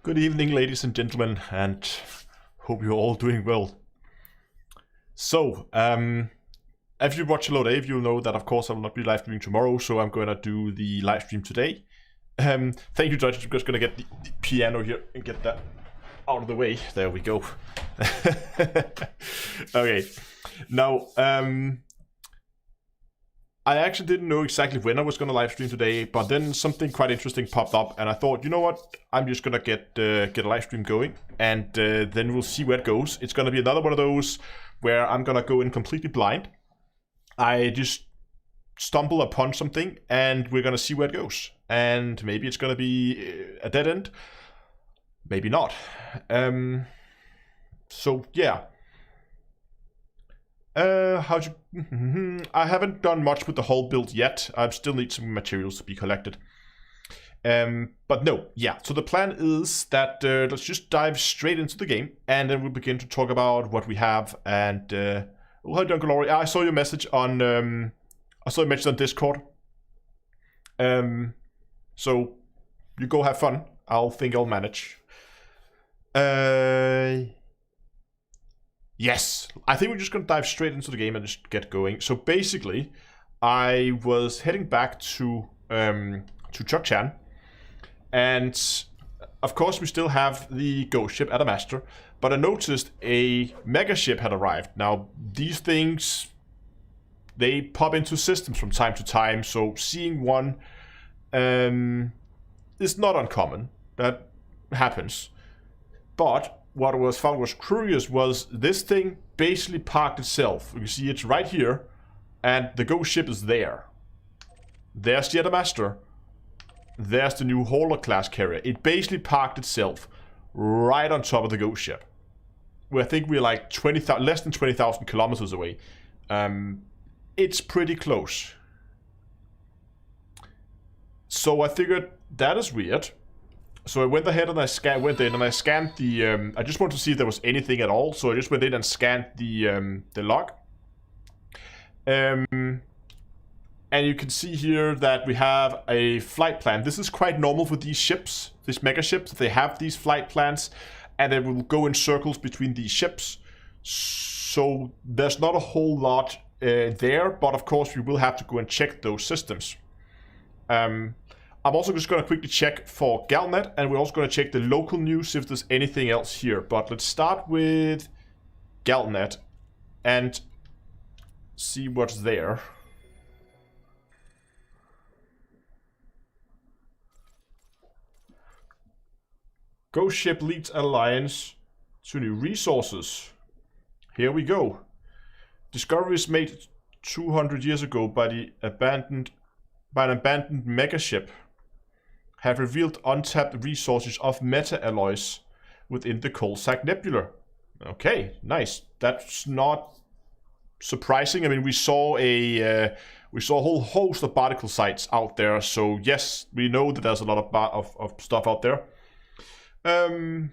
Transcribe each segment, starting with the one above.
Good evening, ladies and gentlemen, and hope you're all doing well. So, if you watch Hello Dave, you'll know that of course I will not be live streaming tomorrow, so I'm going to do the live stream today. Thank you, Judge. I'm just going to get the piano here and get that out of the way. There we go. Okay. Now, I actually didn't know exactly when I was going to live stream today, but then something quite interesting popped up, and I thought, you know what, I'm just going to get a live stream going, and then we'll see where it goes. It's going to be another one of those where I'm going to go in completely blind. I just stumble upon something, and we're going to see where it goes. And maybe it's going to be a dead end, maybe not. So, yeah. I haven't done much with the whole build yet. I still need some materials to be collected. But no, yeah. So the plan is that let's just dive straight into the game, and then we'll begin to talk about what we have. And oh, hi, Uncle Laurie. I saw your message on. I saw your message on Discord. So you go have fun. I'll think I'll manage. Yes, I think we're just going to dive straight into the game and just get going. So basically, I was heading back to Chukchan, and of course we still have the ghost ship Adamastor, but I noticed a mega ship had arrived. Now, these things, they pop into systems from time to time, so seeing one is not uncommon. That happens. But what I found was curious was this thing basically parked itself. You can see it's right here, and the ghost ship is there. There's the Adamastor. There's the new hauler class carrier. It basically parked itself right on top of the ghost ship. I think we're like less than 20,000 kilometers away. It's pretty close. So I figured that is weird. So I went ahead and I scanned the. I just wanted to see if there was anything at all. So I just went in and scanned the log. And you can see here that we have a flight plan. This is quite normal for these ships, these mega ships. They have these flight plans, and they will go in circles between these ships. So there's not a whole lot there, but of course we will have to go and check those systems. I'm also just going to quickly check for Galnet, and we're also going to check the local news if there's anything else here. But let's start with Galnet and see what's there. Ghost ship leads Alliance to new resources. Here we go. Discoveries made 200 years ago by an abandoned megaship have revealed untapped resources of meta-alloys within the Coalsack Nebula. Okay, nice. That's not surprising. I mean, we saw a whole host of particle sites out there. So yes, we know that there's a lot of stuff out there. The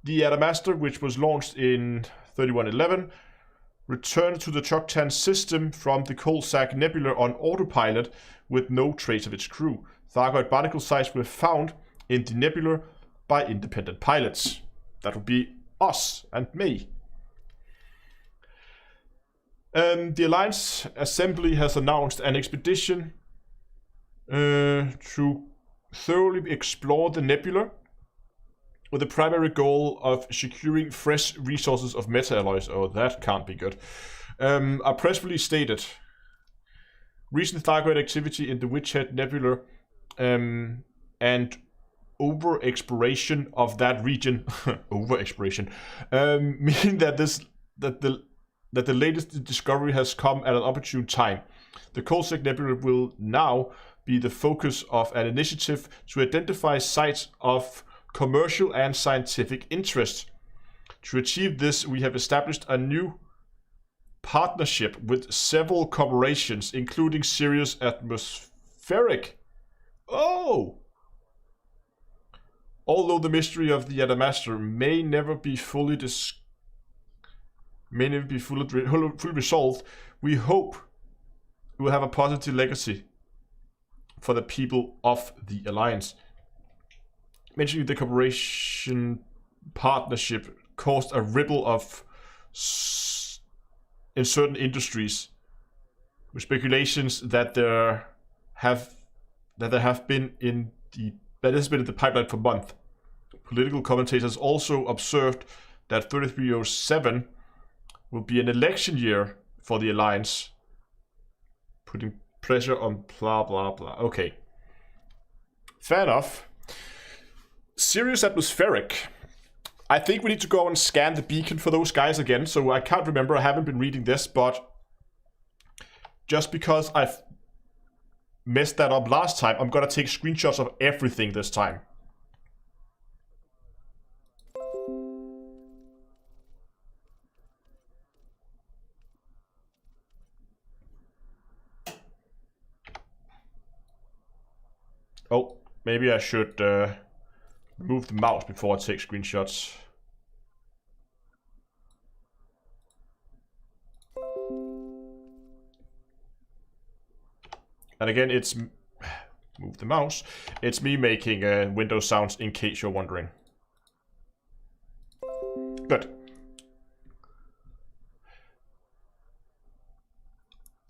Adamastor, which was launched in 3111, returned to the Chukchan system from the Coalsack Nebula on autopilot with no trace of its crew. Thargoid particle sites were found in the nebula by independent pilots. That would be us and me. The Alliance Assembly has announced an expedition to thoroughly explore the nebula with the primary goal of securing fresh resources of meta-alloys. Oh, that can't be good. A press release stated, recent Thargoid activity in the Witchhead Nebula and over-exploration of that region, over-exploration, meaning that the latest discovery has come at an opportune time. The Coalsack Nebula will now be the focus of an initiative to identify sites of commercial and scientific interest. To achieve this, we have established a new partnership with several corporations, including Sirius Atmospheric. Oh! Although the mystery of the Adamastor may never be fully resolved, we hope it will have a positive legacy for the people of the Alliance. mentioning the cooperation partnership caused a ripple of in certain industries, with speculations that there have been in the that has been in the pipeline for months. Political commentators also observed that 3307 will be an election year for the Alliance, putting pressure on blah blah blah. Okay. Fair enough. Sirius Atmospheric. I think we need to go and scan the beacon for those guys again, so I can't remember, I haven't been reading this, but just because I've messed that up last time, I'm gonna take screenshots of everything this time. Oh, maybe I should move the mouse before I take screenshots. And again, it's move the mouse. It's me making Windows sounds in case you're wondering. Good.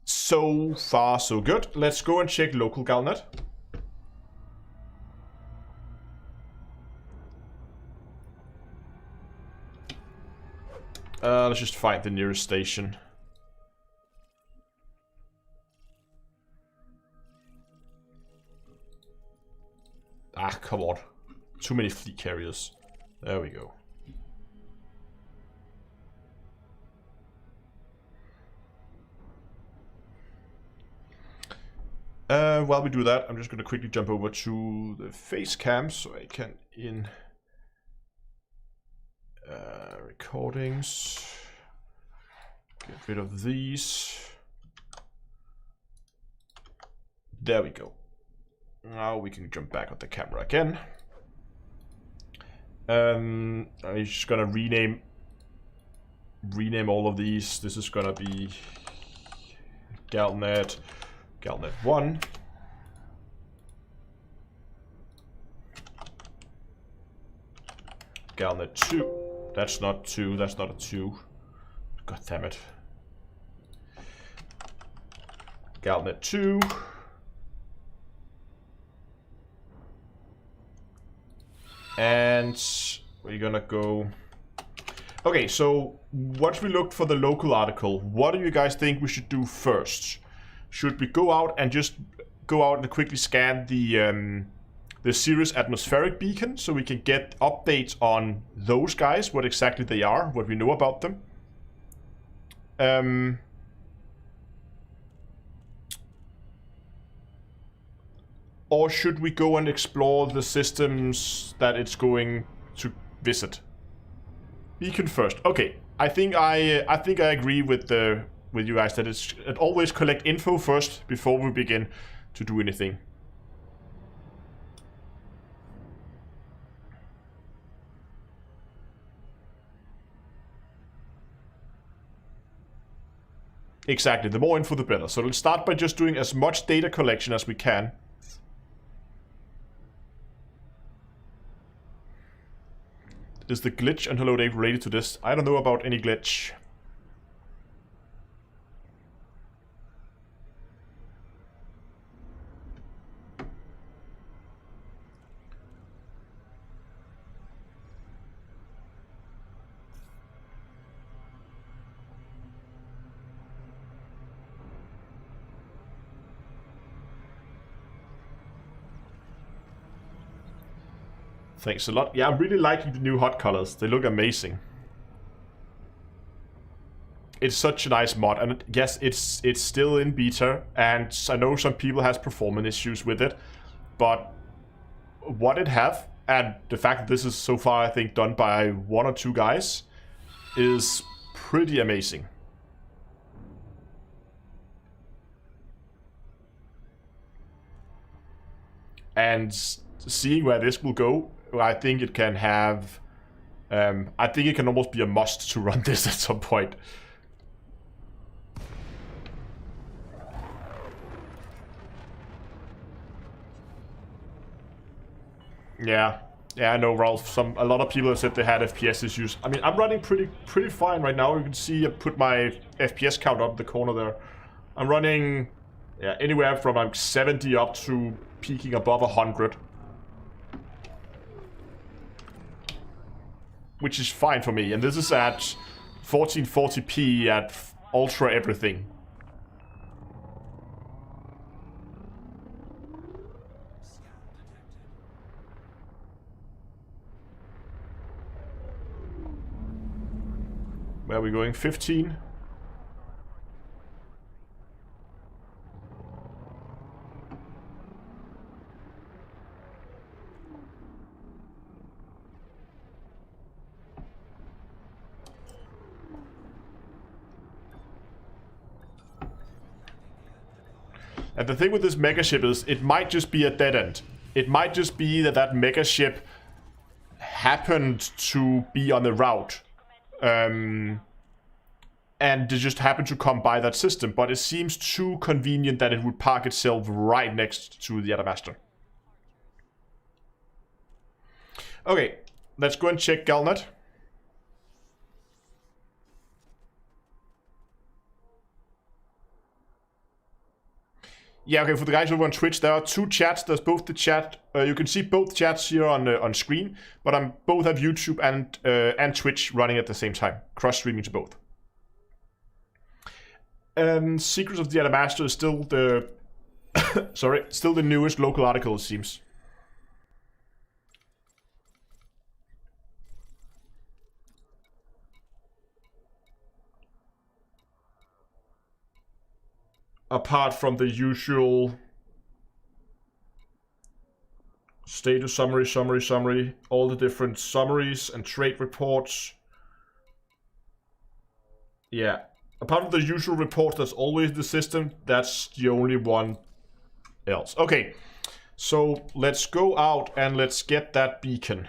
So far, so good. Let's go and check local Galnet. Let's just find the nearest station. Ah, come on. Too many fleet carriers. There we go. While we do that, I'm just going to quickly jump over to the face cam so I can recordings. Get rid of these. There we go. Now we can jump back on the camera again. I'm just gonna rename all of these. This is gonna be Galnet 1. Galnet 2. That's not 2, that's not a 2. God damn it. Galnet 2. And we're gonna go... Okay, so once we looked for the local article, what do you guys think we should do first? Should we go out and quickly scan the Sirius atmospheric beacon so we can get updates on those guys, what exactly they are, what we know about them? Or should we go and explore the systems that it's going to visit? Beacon first. Okay, I think I agree with you guys that it always collect info first before we begin to do anything. Exactly, the more info the better. So let's start by just doing as much data collection as we can. Is the glitch and hello Dave related to this? I don't know about any glitch. Thanks a lot. Yeah, I'm really liking the new hot colors. They look amazing. It's such a nice mod, and yes, it's still in beta, and I know some people has performance issues with it, but what it have, and the fact that this is so far, I think, done by 1 or 2 guys, is pretty amazing. And seeing where this will go, I think it can have... I think it can almost be a must to run this at some point. Yeah, Yeah, I know, Ralph. A lot of people have said they had FPS issues. I mean, I'm running pretty fine right now. You can see I put my FPS count up in the corner there. I'm running, yeah, anywhere from like 70 up to peaking above 100. Which is fine for me. And this is at 1440p at ultra everything. Where are we going? 15? And the thing with this megaship is it might just be a dead end. It might just be that that megaship happened to be on the route. And it just happened to come by that system. But it seems too convenient that it would park itself right next to the Adamastor. Okay, let's go and check Galnet. Yeah, okay, for the guys over on Twitch, there are two chats. There's both the chat. You can see both chats here on screen, but I'm both have YouTube and Twitch running at the same time, cross-streaming to both. Secrets of the Adamastor is still the sorry, still the newest local article, it seems. Apart from the usual status summary, all the different summaries and trade reports. Yeah, apart from the usual report that's always the system, that's the only one else. Okay, so let's go out and let's get that beacon.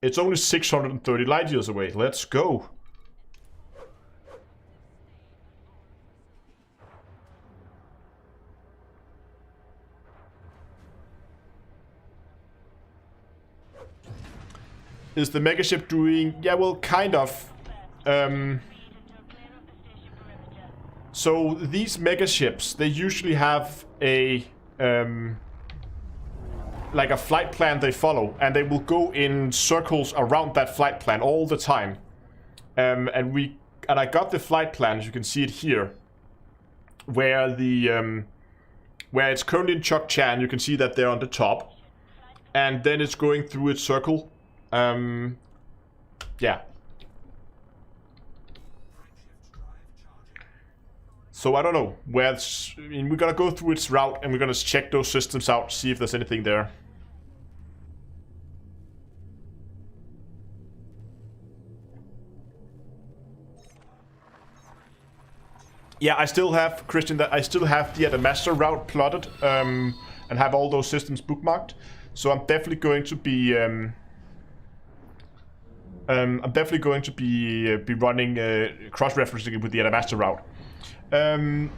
It's only 630 light years away. Let's go. Is the megaship doing... Yeah, well, kind of. So these megaships, they usually have a... like a flight plan they follow. And they will go in circles around that flight plan all the time. And I got the flight plan, as you can see it here. Where the... where it's currently in Chukchan, you can see that they're on the top. And then it's going through its circle. Yeah. So I don't know where it's... I mean, we're gonna go through its route and we're gonna check those systems out, see if there's anything there. Yeah, I still have, Christian, that I still have the Adamastor route plotted, and have all those systems bookmarked. So I'm definitely going to be... I'm definitely going to be running cross-referencing it with the Adamastor route.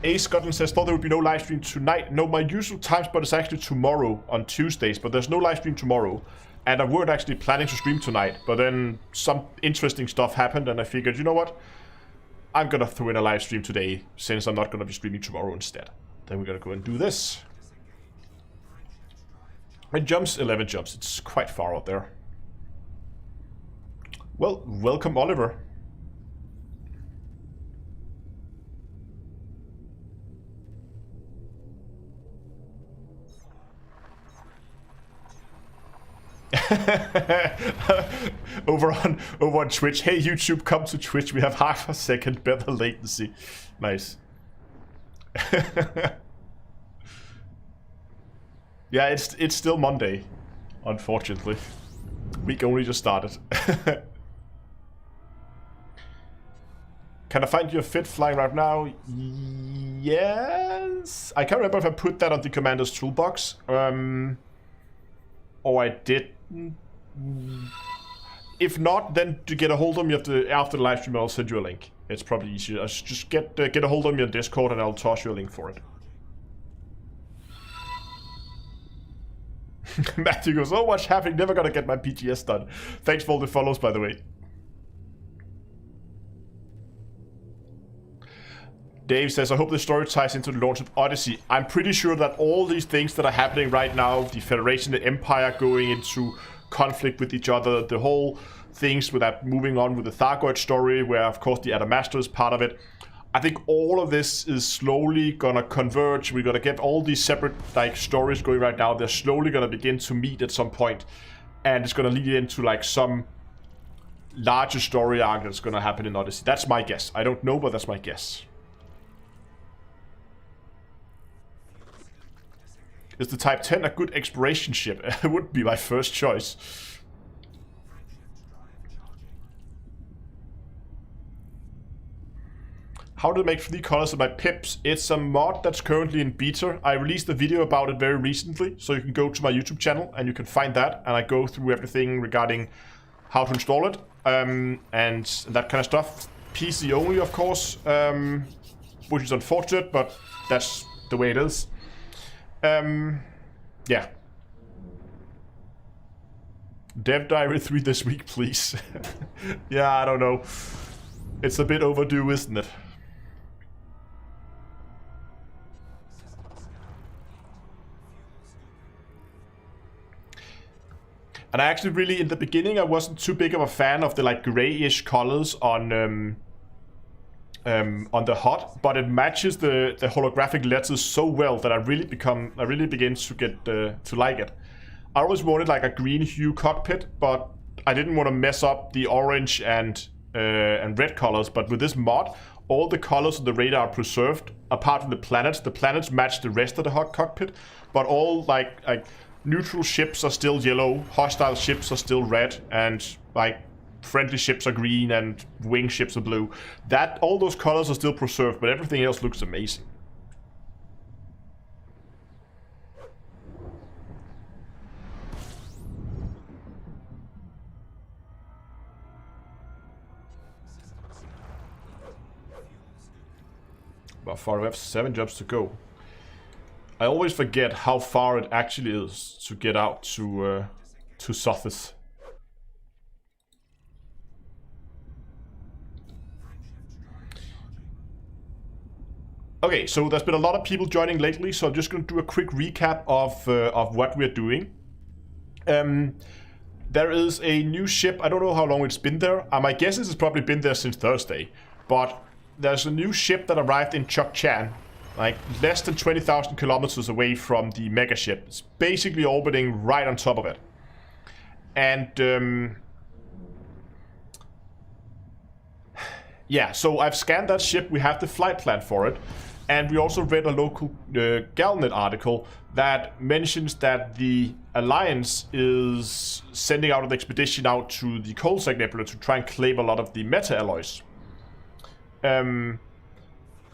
A Scotland says, thought there would be no live stream tonight. No, my usual time spot is actually tomorrow on Tuesdays, but there's no live stream tomorrow. And I weren't actually planning to stream tonight, but then some interesting stuff happened and I figured, you know what? I'm gonna throw in a live stream today, since I'm not gonna be streaming tomorrow instead. Then we're gonna go and do this. It jumps 11 jumps, it's quite far out there. Well, welcome, Oliver. over on Twitch. Hey YouTube, come to Twitch. We have half a second better latency. Nice. Yeah, it's still Monday, unfortunately. Week only just started. Can I find you a fit flying right now? Yes. I can't remember if I put that on the commander's toolbox. Or I didn't. If not, then to get a hold of me after the live stream, I'll send you a link. It's probably easier. Just get a hold of me on Discord and I'll toss you a link for it. Matthew goes, oh, what's happening? Never gonna get my PGS done. Thanks for all the follows, by the way. Dave says, I hope the story ties into the launch of Odyssey. I'm pretty sure that all these things that are happening right now, the Federation, the Empire going into conflict with each other, the whole things with that moving on with the Thargoid story, where of course the Adamastor is part of it. I think all of this is slowly gonna converge. We're gonna get all these separate like stories going right now. They're slowly gonna begin to meet at some point, and it's gonna lead into like some larger story arc that's gonna happen in Odyssey. That's my guess. I don't know, but that's my guess. Is the Type 10 a good exploration ship? It would be my first choice. How to make 3 colors of my pips? It's a mod that's currently in beta. I released a video about it very recently, so you can go to my YouTube channel and you can find that. And I go through everything regarding how to install it and that kind of stuff. PC only, of course, which is unfortunate, but that's the way it is. Yeah. Dev Diary 3 this week, please. Yeah, I don't know. It's a bit overdue, isn't it? And I actually really, in the beginning, I wasn't too big of a fan of the like grayish colors on the HUD, but it matches the holographic letters so well that I really begin to get to like it. I always wanted like a green hue cockpit, but I didn't want to mess up the orange and red colors. But with this mod, all the colors of the radar are preserved, apart from the planets. The planets match the rest of the HUD cockpit, but all like neutral ships are still yellow, hostile ships are still red, and like friendly ships are green and wing ships are blue. All those colors are still preserved, but everything else looks amazing. About far, we have 7 jobs to go. I always forget how far it actually is to get out to Sothis. Okay, so there's been a lot of people joining lately, so I'm just going to do a quick recap of what we're doing. There is a new ship. I don't know how long it's been there. My guess is it's probably been there since Thursday. But there's a new ship that arrived in Chukchan, like less than 20,000 kilometers away from the mega ship. It's basically orbiting right on top of it. And yeah, so I've scanned that ship. We have the flight plan for it. And we also read a local Galnet article that mentions that the Alliance is sending out an expedition out to the Coalsack Nebula to try and claim a lot of the meta-alloys. And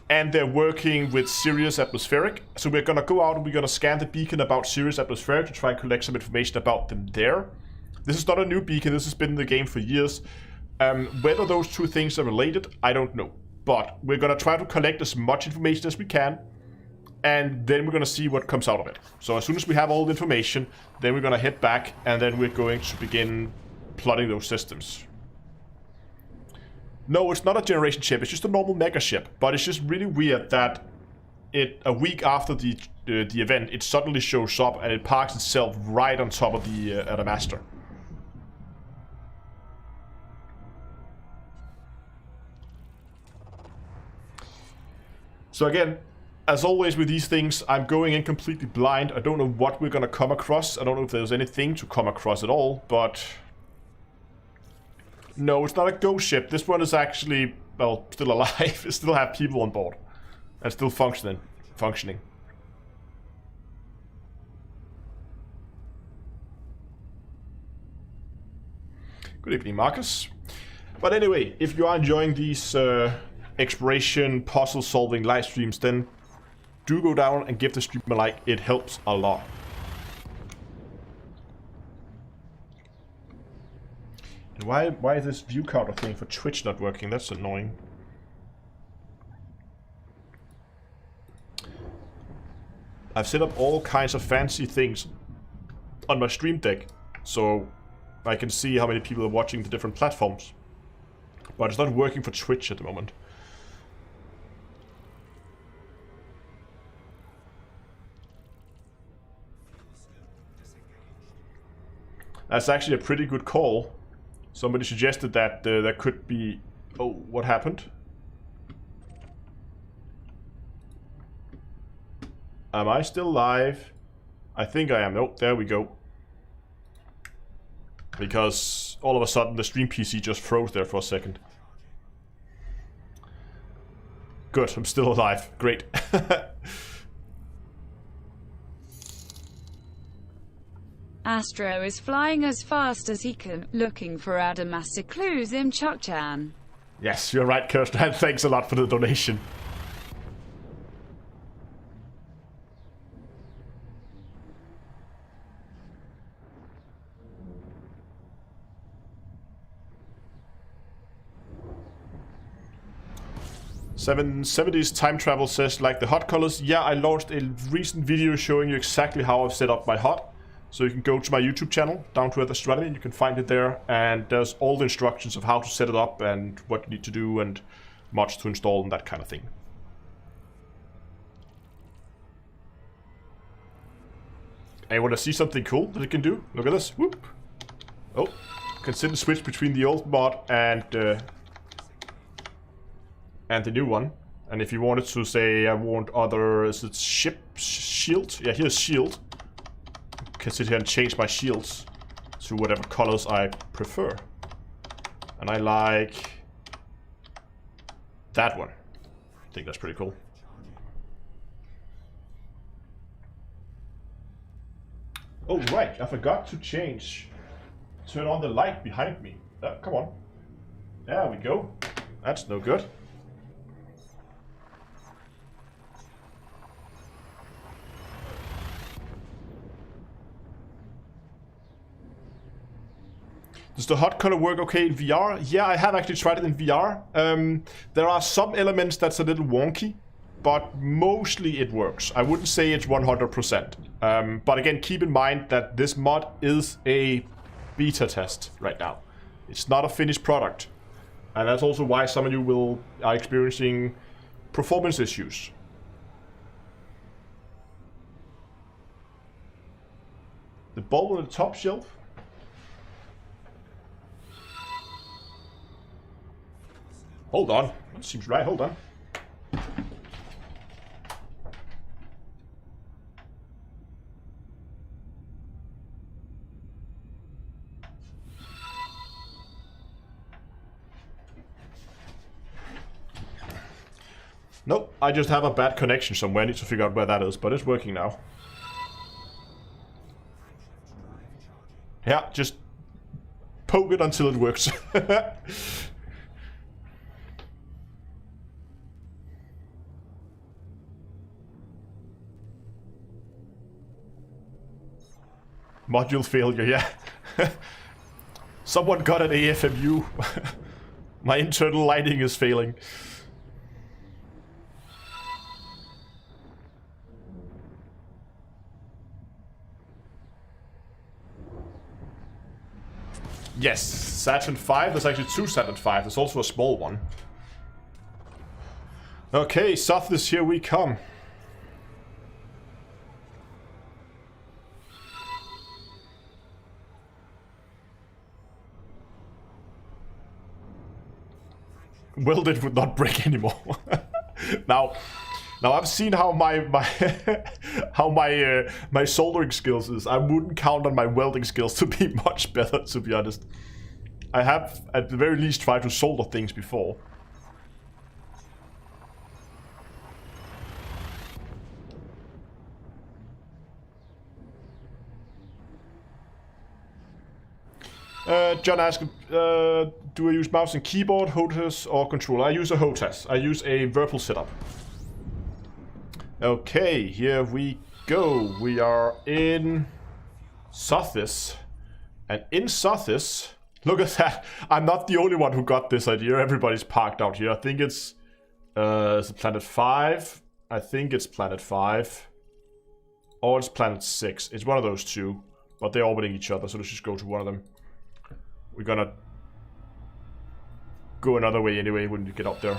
they're working with Sirius Atmospheric. So we're going to go out and we're going to scan the beacon about Sirius Atmospheric to try and collect some information about them there. This is not a new beacon. This has been in the game for years. Whether those two things are related, I don't know. But we're going to try to collect as much information as we can, and then we're going to see what comes out of it. So as soon as we have all the information, then we're going to head back, and then we're going to begin plotting those systems. No, it's not a generation ship, it's just a normal mega ship. But it's just really weird that a week after the event, it suddenly shows up and it parks itself right on top of the Adamastor. So again, as always with these things, I'm going in completely blind. I don't know what we're going to come across. I don't know if there's anything to come across at all, but... No, it's not a ghost ship. This one is actually, well, still alive. It still have people on board. And still functioning. Good evening, Marcus. But anyway, if you are enjoying these... exploration, puzzle solving live streams, then do go down and give the stream a like. It helps a lot. And why is this view counter thing for Twitch not working? That's annoying. I've set up all kinds of fancy things on my stream deck, so I can see how many people are watching the different platforms. But it's not working for Twitch at the moment. That's actually a pretty good call. Somebody suggested that there could be... Oh, what happened? Am I still live? I think I am. Oh, there we go. Because all of a sudden the stream PC just froze there for a second. Good, I'm still alive. Great. Astro is flying as fast as he can, looking for Adamaster clues in Chukchan. Yes, you're right, Kirsten. Thanks a lot for the donation. .770s time travel says, like the HUD colors. Yeah, I launched a recent video showing you exactly how I've set up my HUD. So you can go to my YouTube channel, Down to Earth Astronomy, and you can find it there. And there's all the instructions of how to set it up and what you need to do and mods to install and that kind of thing. Hey, want to see something cool that it can do? Look at this. Whoop. Oh, can sit and switch between the old mod and the new one. And if you wanted to say, I want other, is it shield? Yeah, here's shield. I can sit here and change my shields to whatever colors I prefer. And I like that one. I think that's pretty cool. Oh right, I forgot to turn on the light behind me. Come on. There we go. That's no good. Does the HUD color work okay in VR? Yeah, I have actually tried it in VR. There are some elements that's a little wonky, but mostly it works. I wouldn't say it's 100%. But again, keep in mind that this mod is a beta test right now. It's not a finished product. And that's also why some of you are experiencing performance issues. The bulb on the top shelf? Hold on, that seems right, hold on. Nope, I just have a bad connection somewhere. I need to figure out where that is, but it's working now. Yeah, just poke it until it works. Module failure, yeah. Someone got an AFMU. My internal lighting is failing. Yes, Saturn V. There's actually two Saturn V. There's also a small one. Okay, Sothis, here we come. Welded would not break anymore. Now I've seen how my my soldering skills is. I wouldn't count on my welding skills to be much better, to be honest. I have at the very least tried to solder things before. John asked, do I use mouse and keyboard, HOTAS, or controller? I use a HOTAS. I use a Virtual setup. Okay, here we go. We are in Sothis. And in Sothis, look at that. I'm not the only one who got this idea. Everybody's parked out here. I think it's is it Planet 5? I think it's Planet 5. Or it's Planet 6. It's one of those two. But they're orbiting each other, so let's just go to one of them. We're gonna go another way anyway when we get up there.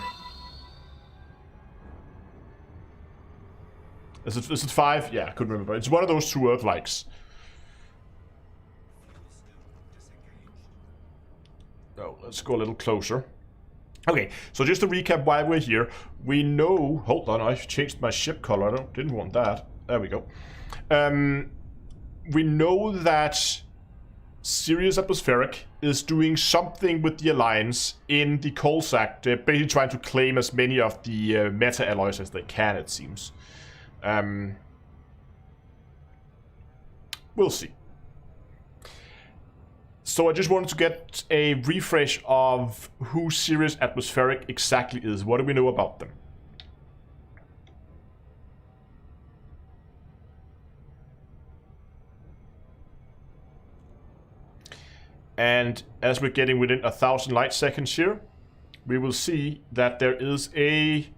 Is it 5? Yeah, I couldn't remember. It's one of those two Earth-likes. Oh, let's go a little closer. Okay, so just to recap why we're here. We know... Hold on, I've changed my ship color. I didn't want that. There we go. We know that Sirius Atmospheric is doing something with the Alliance in the coal sack. They're basically trying to claim as many of the meta-alloys as they can, it seems. We'll see. So I just wanted to get a refresh of who Sirius Atmospheric exactly is. What do we know about them? And as we're getting within 1,000 light seconds here, we will see that there is a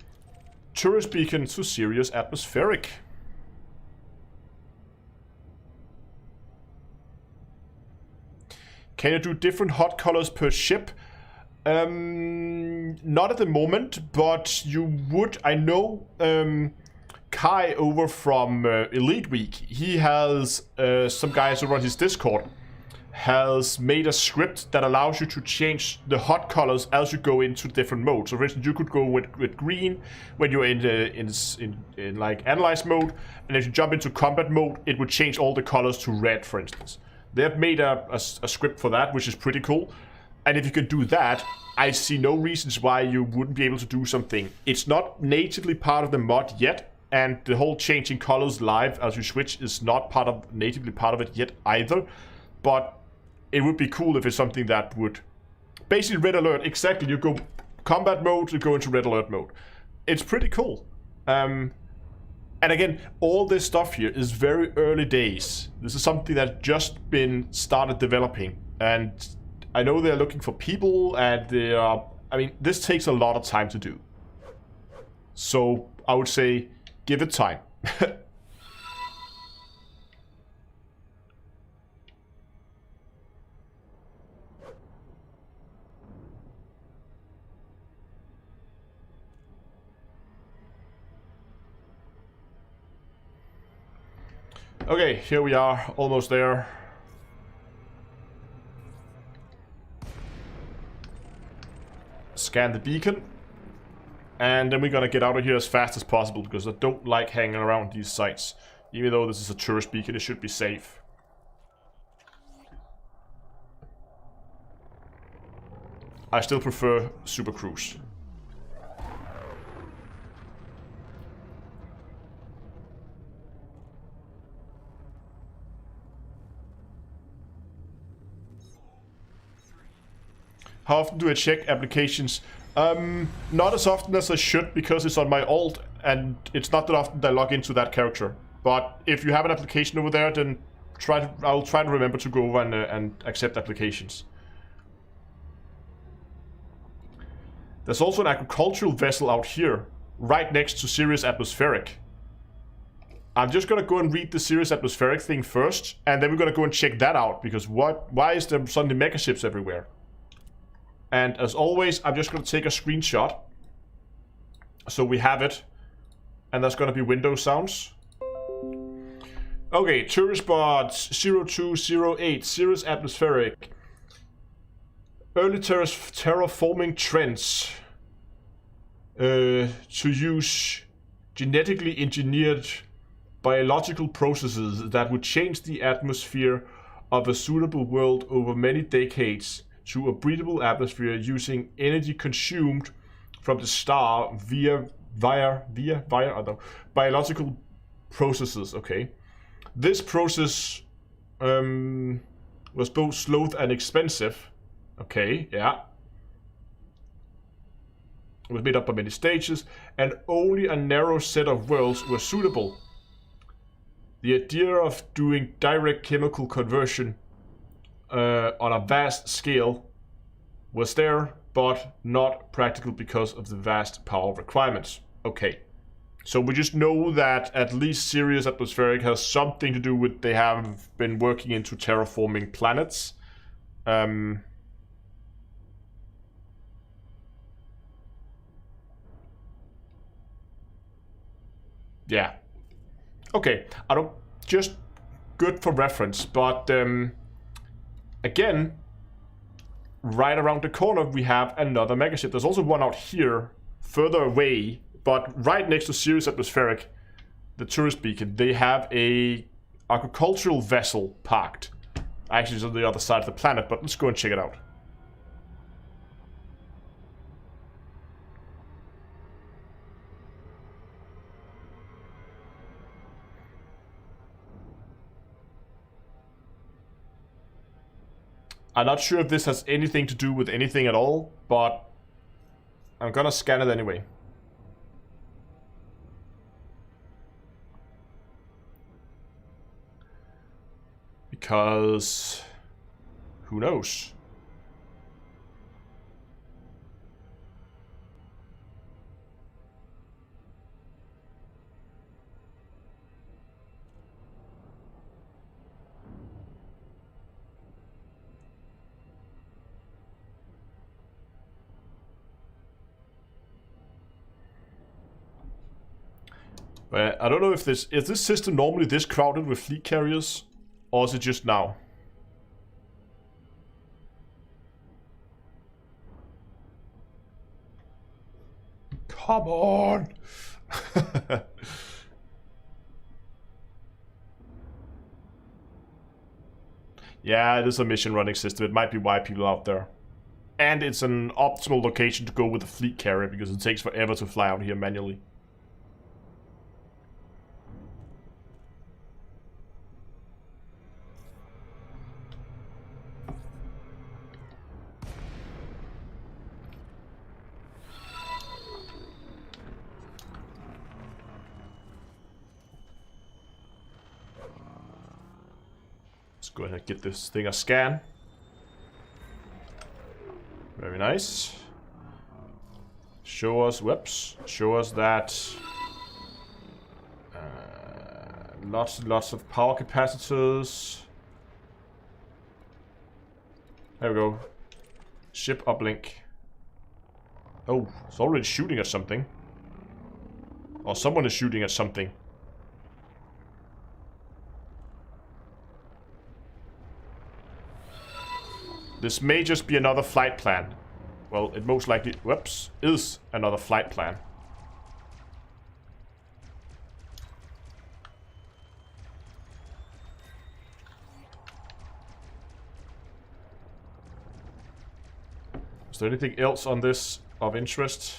tourist beacon to Sirius Atmospheric. Can you do different hot colors per ship? Not at the moment, but you would. I know Kai over from Elite Week, he has some guys over on his Discord has made a script that allows you to change the hot colors as you go into different modes. So for instance, you could go with green when you're in like analyze mode, and if you jump into combat mode, it would change all the colors to red, for instance. They have made a script for that, which is pretty cool. And if you can do that, I see no reasons why you wouldn't be able to do something. It's not natively part of the mod yet, and the whole changing colors live as you switch is not natively part of it yet either. But it would be cool if it's something that would... Basically, red alert, exactly. You go combat mode, you go into red alert mode. It's pretty cool. And again, all this stuff here is very early days. This is something that just been started developing. And I know they're looking for people, and they are... I mean, this takes a lot of time to do. So, I would say, give it time. Okay, here we are, almost there. Scan the beacon. And then we're gonna get out of here as fast as possible, because I don't like hanging around these sites. Even though this is a tourist beacon, it should be safe. I still prefer Super Cruise. How often do I check applications? Not as often as I should, because it's on my alt, and it's not that often that I log into that character. But if you have an application over there, then I'll try to remember to go over and accept applications. There's also an agricultural vessel out here, right next to Sirius Atmospheric. I'm just gonna go and read the Sirius Atmospheric thing first, and then we're gonna go and check that out, because why is there suddenly mega ships everywhere? And as always, I'm just going to take a screenshot, so we have it, and that's going to be Windows sounds. Okay, tourist bots 0208, Sirius Atmospheric. Early terraforming trends to use genetically engineered biological processes that would change the atmosphere of a suitable world over many decades to a breathable atmosphere using energy consumed from the star via biological processes. Okay, this process was both slow and expensive. Okay, yeah. It was made up of many stages, and only a narrow set of worlds were suitable. The idea of doing direct chemical conversion on a vast scale was there, but not practical because of the vast power requirements. Okay, So we just know that at least Sirius Atmospheric has something to do with they have been working into terraforming planets. Yeah. Okay, I don't... Just good for reference, but again, right around the corner we have another megaship. There's also one out here, further away, but right next to Sirius Atmospheric, the tourist beacon, they have a agricultural vessel parked. Actually, it's on the other side of the planet, but let's go and check it out. I'm not sure if this has anything to do with anything at all, but I'm gonna scan it anyway. Because... who knows? I don't know if is this system normally this crowded with fleet carriers, or is it just now? Come on! Yeah, it is a mission running system. It might be why people are out there. And it's an optimal location to go with a fleet carrier because it takes forever to fly out here manually. Go ahead and get this thing a scan. Very nice. Show us, whoops, show us that lots and lots of power capacitors. There we go. Ship uplink. Oh, it's already shooting at something. Or someone is shooting at something. This may just be another flight plan. Well, it most likely, whoops, is another flight plan. Is there anything else on this of interest?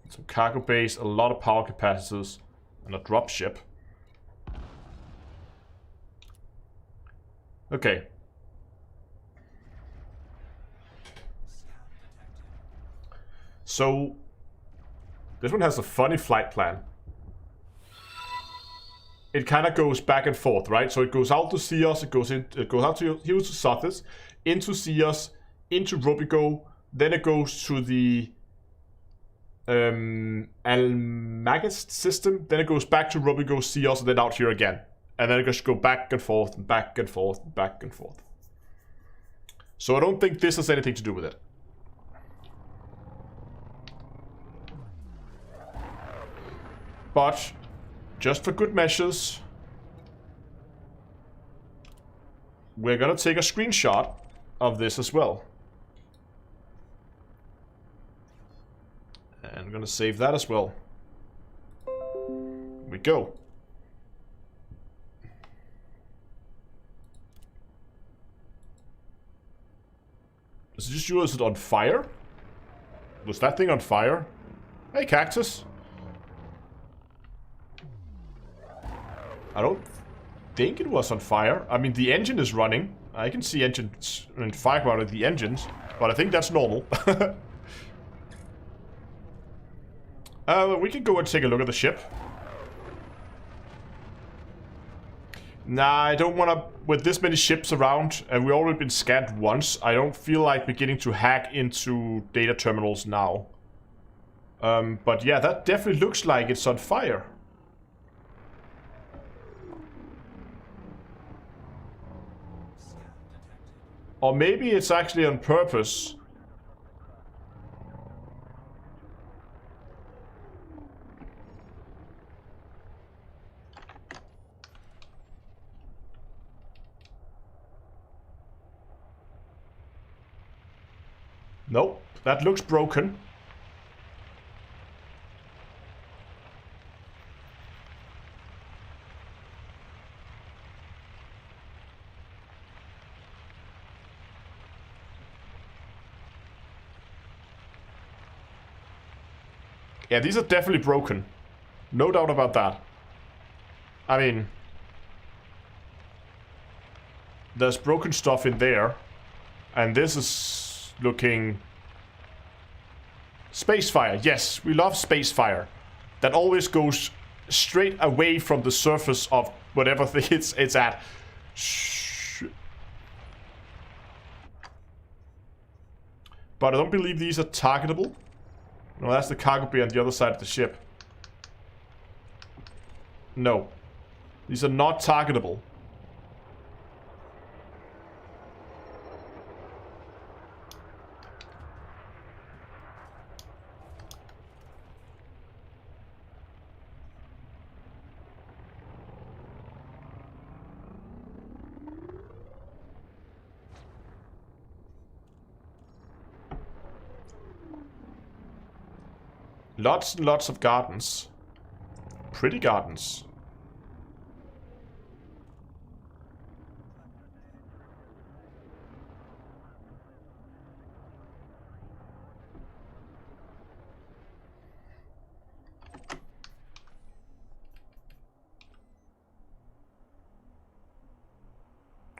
Some cargo base, a lot of power capacitors, and a dropship. Okay. So, this one has a funny flight plan. It kind of goes back and forth, right? So it goes out to Ceos, it goes out to here to Sothis, into Ceos, into Robigo, then it goes to the Almagest system, then it goes back to Robigo, Ceos, and then out here again. And then it just go back and forth, and back and forth, and back and forth. So I don't think this has anything to do with it. But, just for good measures, we're gonna take a screenshot of this as well. And I'm gonna save that as well. Here we go. Is it just you, or is it on fire? Was that thing on fire? Hey, cactus. I don't think it was on fire. I mean, the engine is running. I can see engines and fire out of the engines, but I think that's normal. We can go and take a look at the ship. Nah, I don't want to... With this many ships around, and we've already been scanned once, I don't feel like beginning to hack into data terminals now. But yeah, that definitely looks like it's on fire. Or maybe it's actually on purpose. Nope, that looks broken. Yeah, these are definitely broken. No doubt about that. I mean, there's broken stuff in there. And this is looking... Space fire. Yes, we love space fire. That always goes straight away from the surface of whatever thing it's at. Shh. But I don't believe these are targetable. No, that's the cargo bay on the other side of the ship. No. These are not targetable. Lots and lots of gardens. Pretty gardens.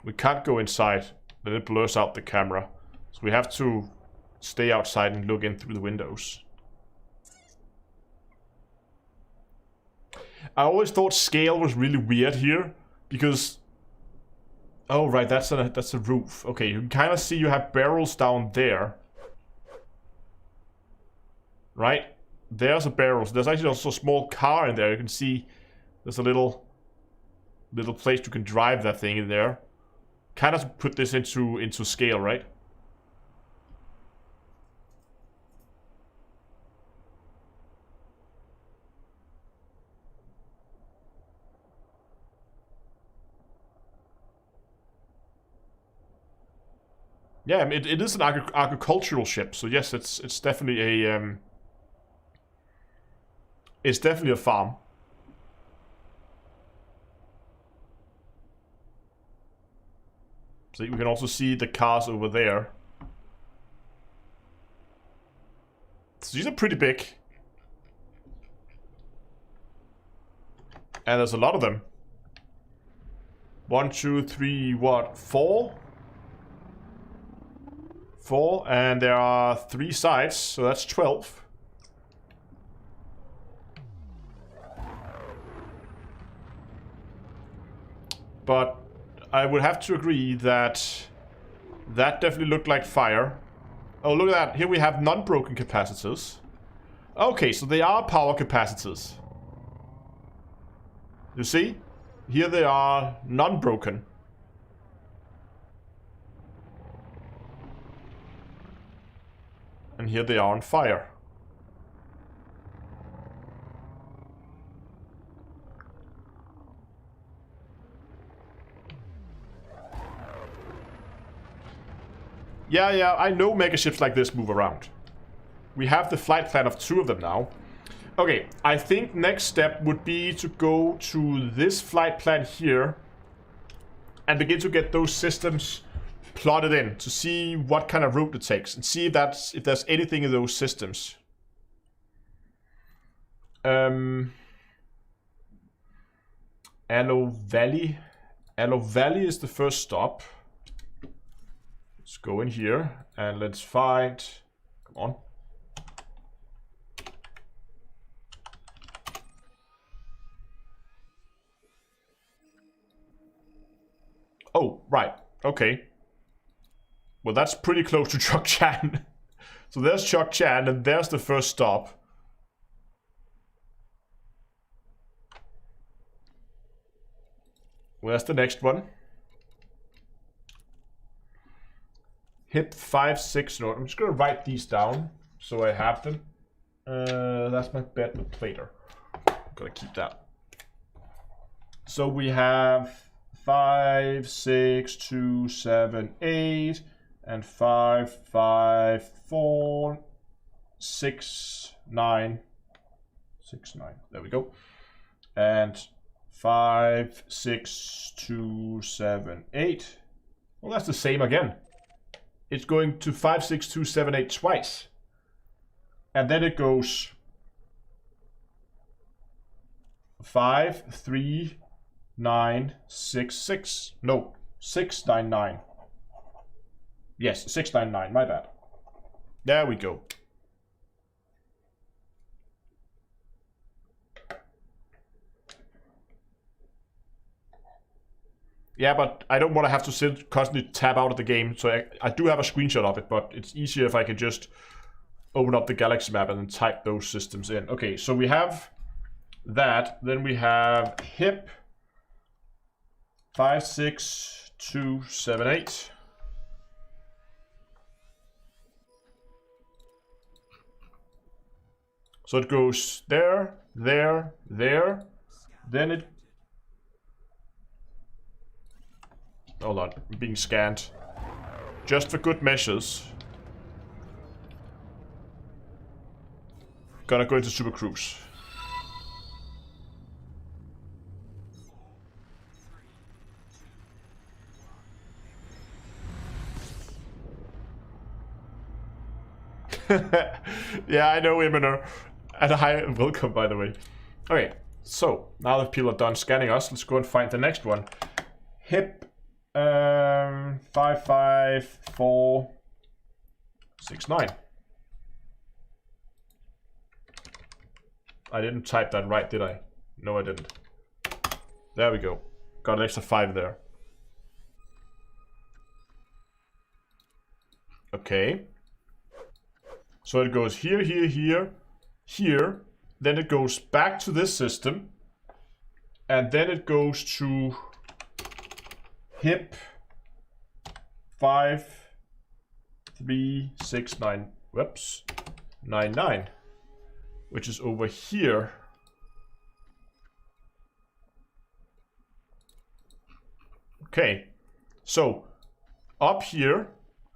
We can't go inside, then it blurs out the camera. So we have to stay outside and look in through the windows. I always thought scale was really weird here, because... Oh, right, that's a roof. Okay, you can kind of see you have barrels down there. Right? There's a barrel. So there's actually also a small car in there. You can see there's a little place you can drive that thing in there. Kind of put this into scale, right? Yeah, I mean, it is an agricultural ship, so yes, it's definitely a it's definitely a farm. So we can also see the cars over there. So these are pretty big. And there's a lot of them. 1, 2, 3, what? 4? 4, and there are 3 sides, so that's 12. But I would have to agree that that definitely looked like fire. Oh, look at that. Here we have non-broken capacitors. Okay, so they are power capacitors. You see? Here they are non-broken. And here they are on fire. Yeah, I know megaships like this move around. We have the flight plan of 2 of them now. Okay, I think next step would be to go to this flight plan here and begin to get those systems plotted in to see what kind of route it takes and see if there's anything in those systems. Aloe Valley. Aloe Valley is the first stop. Let's go in here and let's find... Come on. Okay. Well, that's pretty close to Chukchan. So there's Chukchan, and there's the first stop. Where's the next one? Hip 5, 6. No, I'm just gonna write these down so I have them. That's my bet with Plater. Gotta keep that. So we have 5, 6, 2, 7, 8, and 5, 5, 4, 6, 9. 6, 9. There we go. And 5, 6, 2, 7, 8. Well, that's the same again. It's going to 5, 6, 2, 7, 8 twice. And then it goes 5, 3, 9, 6, 6. No, 6, 9, 9. Yes, 6, 9, 9. My bad. There we go. Yeah, but I don't want to have to constantly tab out of the game, so I do have a screenshot of it, but it's easier if I can just open up the galaxy map and then type those systems in. Okay, so we have that, then we have hip 5, 6, 2, 7, 8. So it goes there, there, there, then it... Hold on, I'm being scanned. Just for good measures. Gonna go into Super Cruise. Yeah, I know, Iminer. And hi, welcome, by the way. Okay, so now that people are done scanning us, let's go and find the next one. Hip 5, 5, 4, 6, 9. I didn't type that right, did I? No, I didn't. There we go. Got an extra 5 there. Okay. So it goes here, here, here, here. Then it goes back to this system. And then it goes to hip 5, 3, 6, 9. Whoops. 9, 9. Which is over here. Okay. So, up here.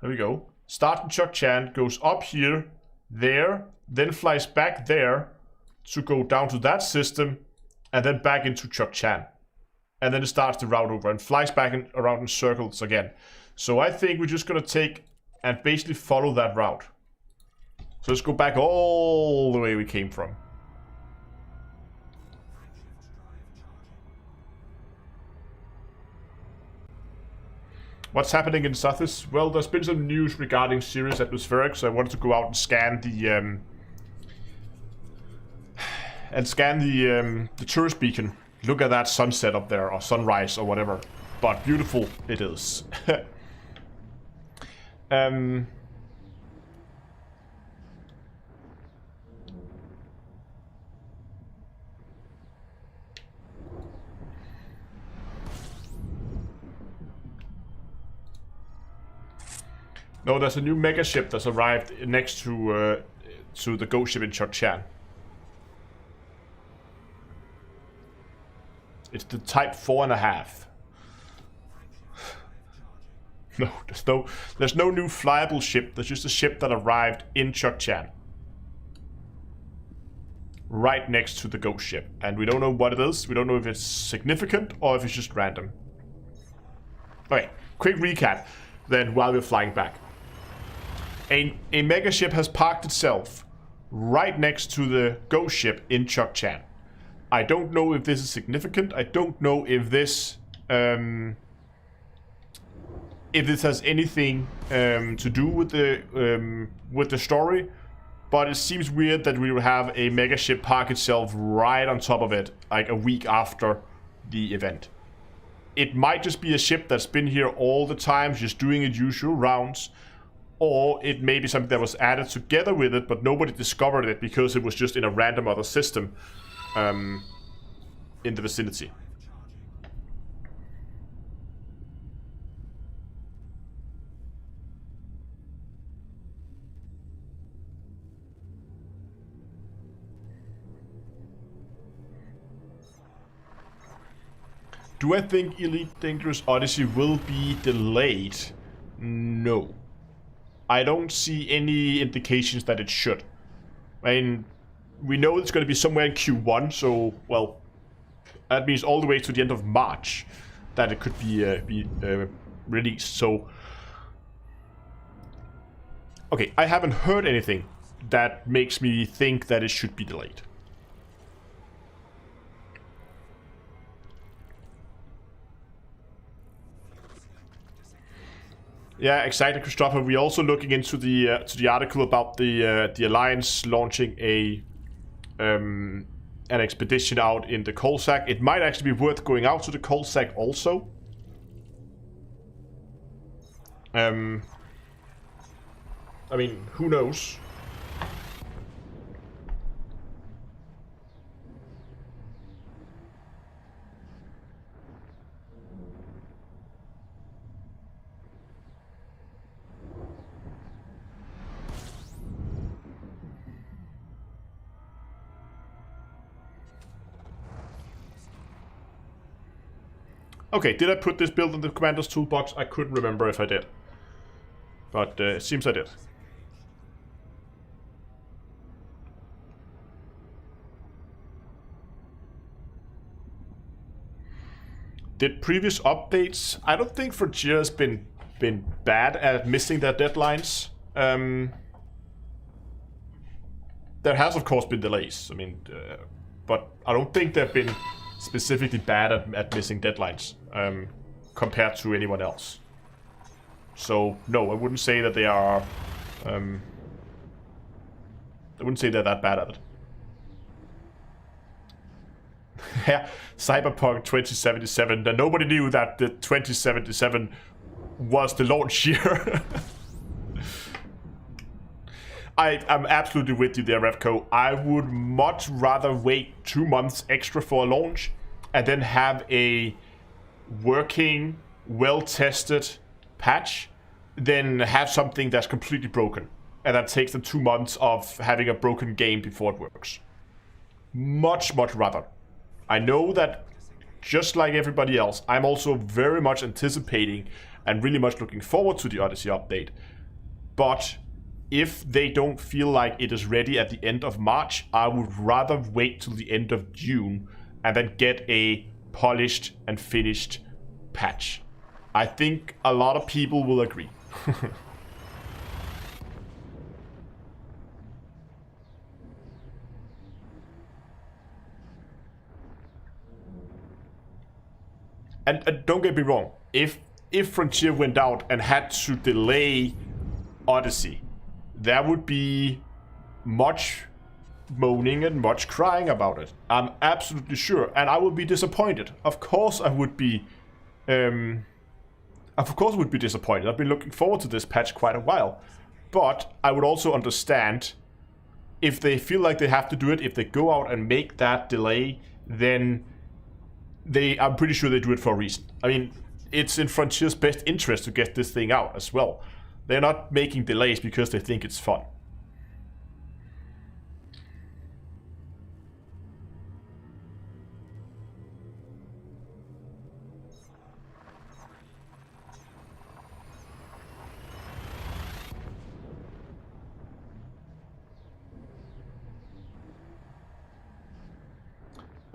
There we go. Start in Chukchan, goes up here, there, then flies back there to go down to that system, and then back into Chukchan. And then it starts the route over and flies back around in circles again. So I think we're just gonna take and basically follow that route. So let's go back all the way we came from. What's happening in Sothis? Well, there's been some news regarding Sirius atmospheric, so I wanted to go out and scan the tourist beacon. Look at that sunset up there, or sunrise, or whatever. But beautiful it is. No, there's a new mega ship that's arrived next to the ghost ship in Chukchan. It's the Type 4.5. No, there's no new flyable ship. There's just a ship that arrived in Chukchan, right next to the ghost ship, and we don't know what it is. We don't know if it's significant or if it's just random. Okay, quick recap. Then while we're flying back. A mega ship has parked itself right next to the ghost ship in Chukchan. I don't know if this is significant. I don't know if this has anything to do with the story, but it seems weird that we will have a mega ship park itself right on top of it, like a week after the event. it might just be a ship that's been here all the time, just doing its usual rounds. Or it may be something that was added together with it, but nobody discovered it because it was just in a random other system in the vicinity. Do I think Elite Dangerous Odyssey will be delayed? No. I don't see any indications that it should. I mean, we know it's going to be somewhere in Q1, so, well, that means all the way to the end of March that it could be released. So, okay, I haven't heard anything that makes me think that it should be delayed. Yeah, exactly, Christopher. We're also looking into the article about the Alliance launching an expedition out in the coal sack. It might actually be worth going out to the coal sack also. I mean, who knows? Okay, did I put this build in the commander's toolbox? I couldn't remember if I did. But it seems I did. Did previous updates... I don't think Frontier has been bad at missing their deadlines. There has, of course, been delays. I mean, but I don't think they've been specifically bad at missing deadlines compared to anyone else. So no, I wouldn't say that they are. I wouldn't say they're that bad at it. Yeah, Cyberpunk 2077. Nobody knew that the 2077 was the launch year. I'm absolutely with you there, Revco. I would much rather wait 2 months extra for a launch and then have a working, well-tested patch than have something that's completely broken and that takes them 2 months of having a broken game before it works. Much rather. I know that just like everybody else, I'm also very much anticipating and really much looking forward to the Odyssey update. But if they don't feel like it is ready at the end of March, I would rather wait till the end of June and then get a polished and finished patch. I think a lot of people will agree. And don't get me wrong, if Frontier went out and had to delay Odyssey, there would be much moaning and much crying about it. I'm absolutely sure, and I would be disappointed. Of course I would be disappointed. I've been looking forward to this patch quite a while. But I would also understand if they feel like they have to do it, if they go out and make that delay, then I'm pretty sure they do it for a reason. I mean, it's in Frontier's best interest to get this thing out as well. They're not making delays because they think it's fun.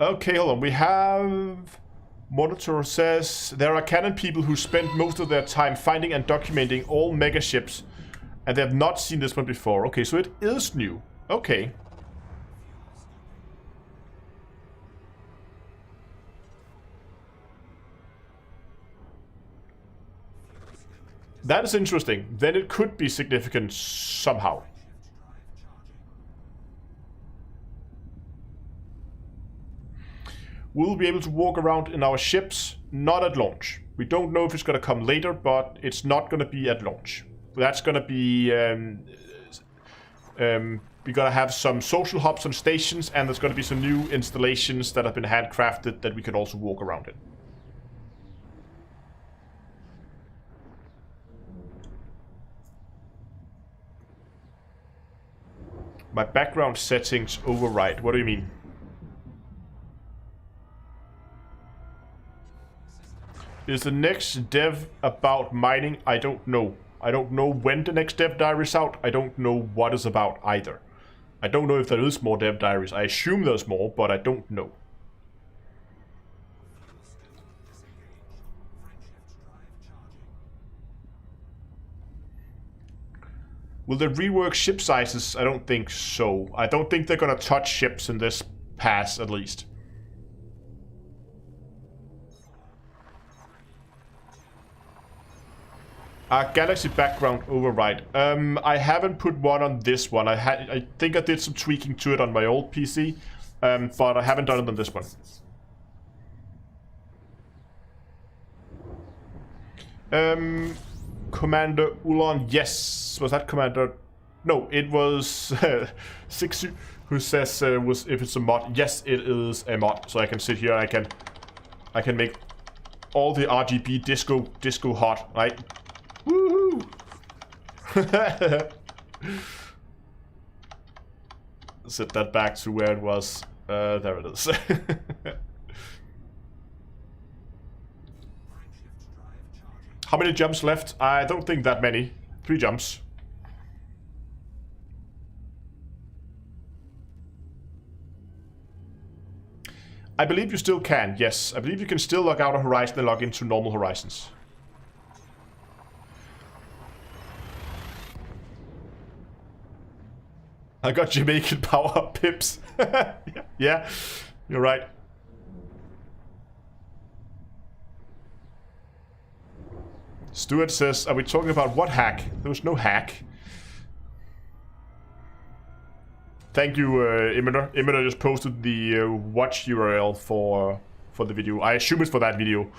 Okay, hold on. We have... Monitor says there are canon people who spend most of their time finding and documenting all megaships, and they have not seen this one before. Okay, so it is new. Okay. That is interesting. Then it could be significant somehow. We'll be able to walk around in our ships, not at launch. We don't know if it's going to come later, but it's not going to be at launch. That's going to be... we're going to have some social hubs and stations, and there's going to be some new installations that have been handcrafted that we can also walk around in. My background settings override. What do you mean? Is the next dev about mining? I don't know. I don't know when the next dev diary is out. I don't know what it's about either. I don't know if there is more dev diaries. I assume there's more, but I don't know. Will they rework ship sizes? I don't think so. I don't think they're gonna touch ships in this pass, at least. Galaxy background override. I haven't put one on this one. I think I did some tweaking to it on my old PC, but I haven't done it on this one. Commander Ulon, yes. Was that Commander? No, it was Sixu who says if it's a mod. Yes, it is a mod. So I can sit here and I can make all the RGB disco hot, right? Woohoo! Set that back to where it was. There it is. How many jumps left? I don't think that many. 3 jumps. I believe you still can, yes. I believe you can still log out of Horizon and log into normal Horizons. I got Jamaican power-up pips. Yeah, you're right. Stuart says, are we talking about what hack? There was no hack. Thank you, Iminer. Iminer just posted the watch URL for the video. I assume it's for that video.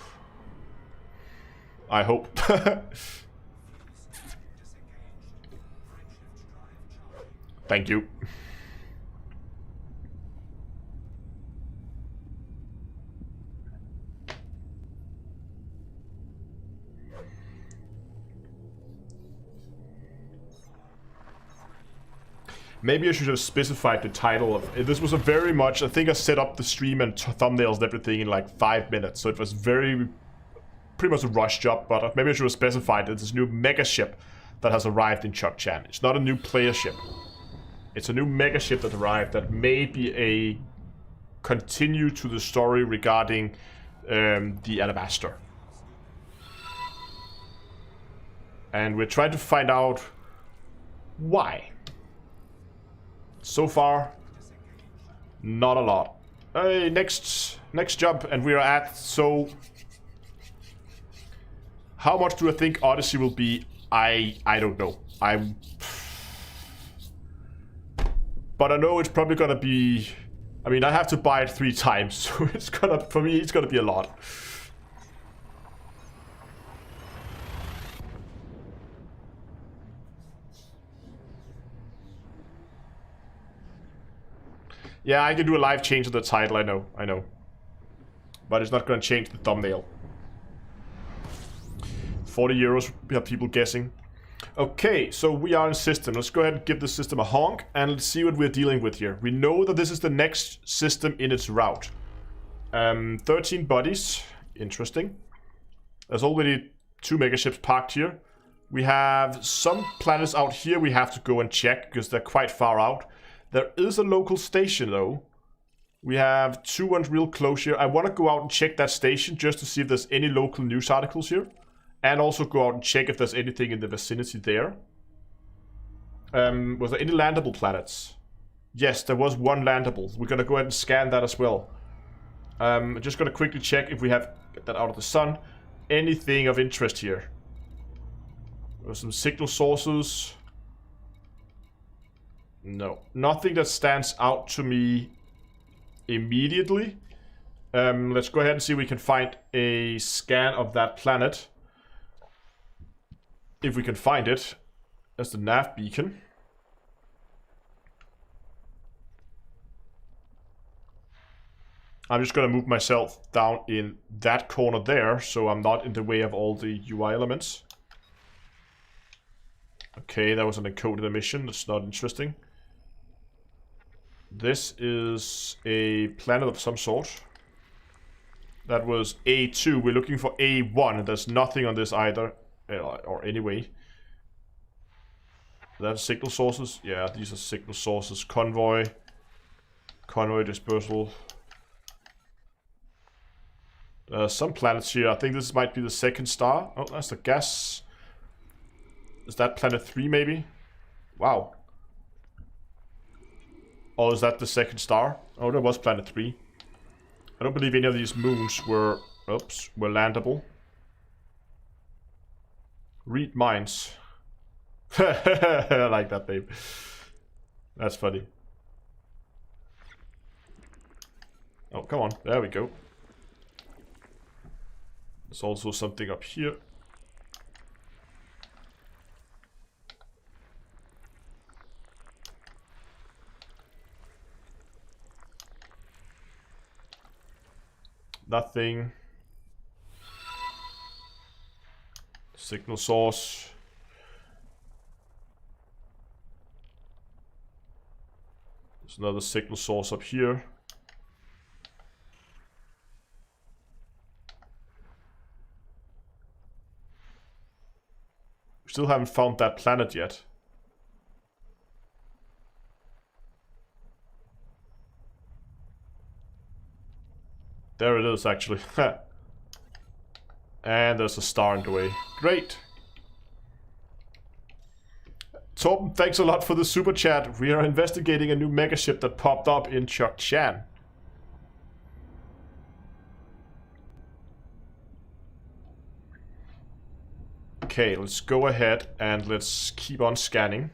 I hope. Thank you. Maybe I should have specified the title of it. This was a very much, I think I set up the stream and thumbnails and everything in like 5 minutes. So it was pretty much a rush job, but maybe I should have specified it's this new mega ship that has arrived in Chukchan. It's not a new player ship. It's a new mega ship that arrived that may be a continue to the story regarding the Alabaster. And we're trying to find out why. So far, not a lot. Next job, and we are at, so... How much do I think Odyssey will be? I don't know. But I know it's probably gonna be... I mean, I have to buy it 3 times, so it's gonna, for me, it's gonna be a lot. Yeah, I can do a live change of the title, I know. But it's not gonna change the thumbnail. 40 euros, we have people guessing. Okay, so we are in system. Let's go ahead and give the system a honk, and let's see what we're dealing with here. We know that this is the next system in its route. 13 bodies, interesting. There's already 2 megaships parked here. We have some planets out here we have to go and check, because they're quite far out. There is a local station, though. We have 2 ones real close here. I want to go out and check that station just to see if there's any local news articles here. And also go out and check if there's anything in the vicinity there. Was there any landable planets? Yes, there was 1 landable. We're going to go ahead and scan that as well. I'm just going to quickly check if we have... Get that out of the sun. Anything of interest here. There's some signal sources... No, nothing that stands out to me immediately. Let's go ahead and see if we can find a scan of that planet. If we can find it. That's the nav beacon. I'm just gonna move myself down in that corner there, so I'm not in the way of all the UI elements. Okay, that was an encoded emission. That's not interesting. This is a planet of some sort. That was A2. We're looking for A1. There's nothing on this either. Or anyway. That's signal sources. Yeah, these are signal sources. Convoy. Convoy dispersal. Some planets here. I think this might be the second star. Oh, that's the gas. Is that planet 3 maybe? Wow. Or is that the second star? Oh, that was planet 3. I don't believe any of these moons were... Oops, were landable. Read minds. I like that, babe. That's funny. Oh, come on. There we go. There's also something up here. Nothing. Signal source. There's another signal source up here. We still haven't found that planet yet. There it is, actually. And there's a star in the way. Great. Torben, thanks a lot for the super chat. We are investigating a new megaship that popped up in Chukchan. Okay, let's go ahead and let's keep on scanning.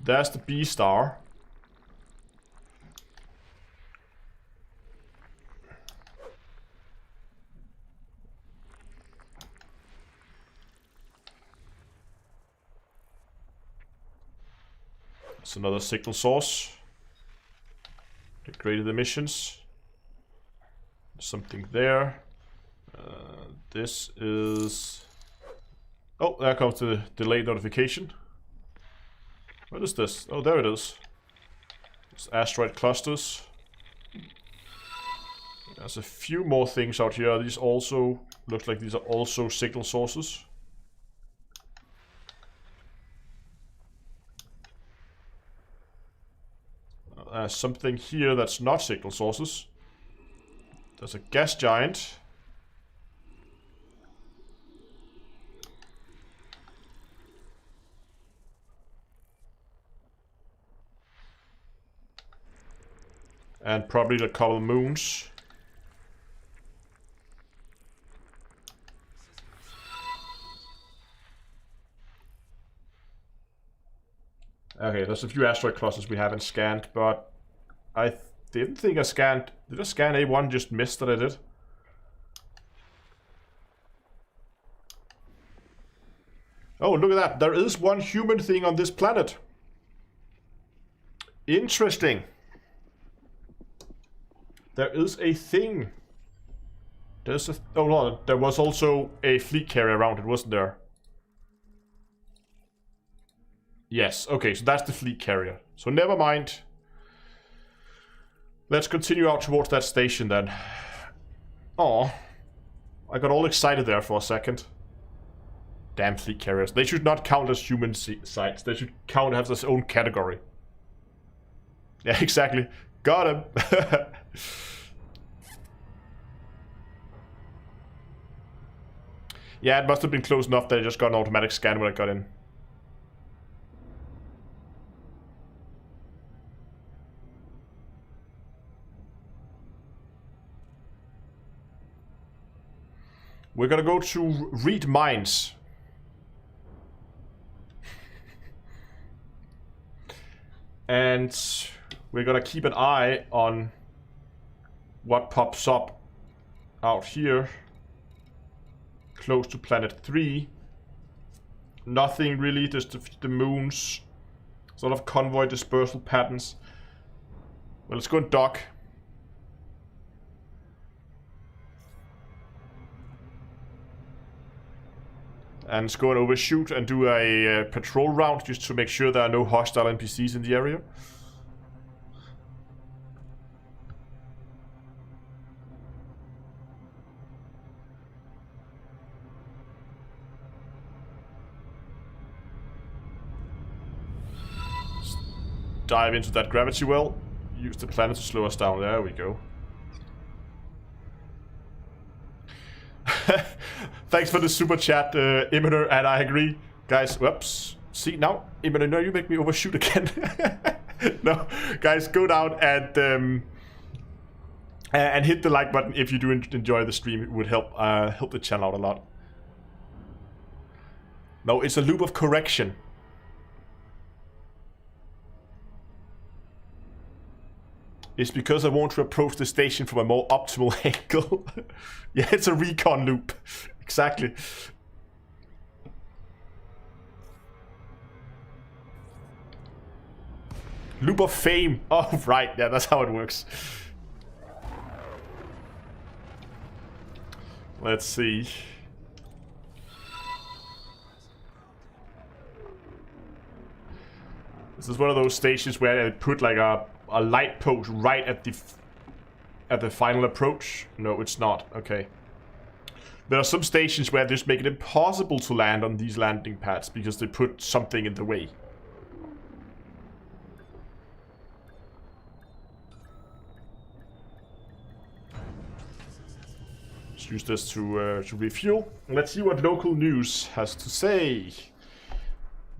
There's the B star. It's another signal source. Degraded emissions. Something there. This is... Oh, there comes the delayed notification. What is this? Oh, there it is. It's asteroid clusters. There's a few more things out here. These also look like these are also signal sources. Something here that's not signal sources. There's a gas giant. And probably a couple moons. Okay, there's a few asteroid clusters we haven't scanned, but I didn't think I scanned... Did I scan A1? Just missed that I did. Oh, look at that. There is one human thing on this planet. Interesting. There is a thing. There's a... Oh, no. There was also a fleet carrier around it, wasn't there? Yes. Okay, so that's the fleet carrier. So never mind. Let's continue out towards that station then. Oh, I got all excited there for a second. Damn fleet carriers. They should not count as human sites. They should count as their own category. Yeah, exactly. Got him. Yeah, it must have been close enough that I just got an automatic scan when I got in. We're gonna go to read minds. And we're gonna keep an eye on what pops up out here close to planet 3. Nothing really, just the moons. Sort of convoy dispersal patterns. Well, let's go and dock. And let's go and overshoot and do a patrol round just to make sure there are no hostile NPCs in the area. Let's dive into that gravity well. Use the planet to slow us down. There we go. Thanks for the super chat, Imiter, and I agree. Guys, whoops. See, now, Imiter, no, you make me overshoot again. No, guys, go down and hit the like button if you do enjoy the stream. It would help help the channel out a lot. No, it's a loop of correction. It's because I want to approach the station from a more optimal angle. Yeah, it's a recon loop. Exactly. Loop of fame. Oh, right. Yeah, that's how it works. Let's see. This is one of those stations where I put like a light post right at the final approach. No, it's not. Okay. There are some stations where they just make it impossible to land on these landing pads because they put something in the way. Let's use this to refuel. Let's see what local news has to say.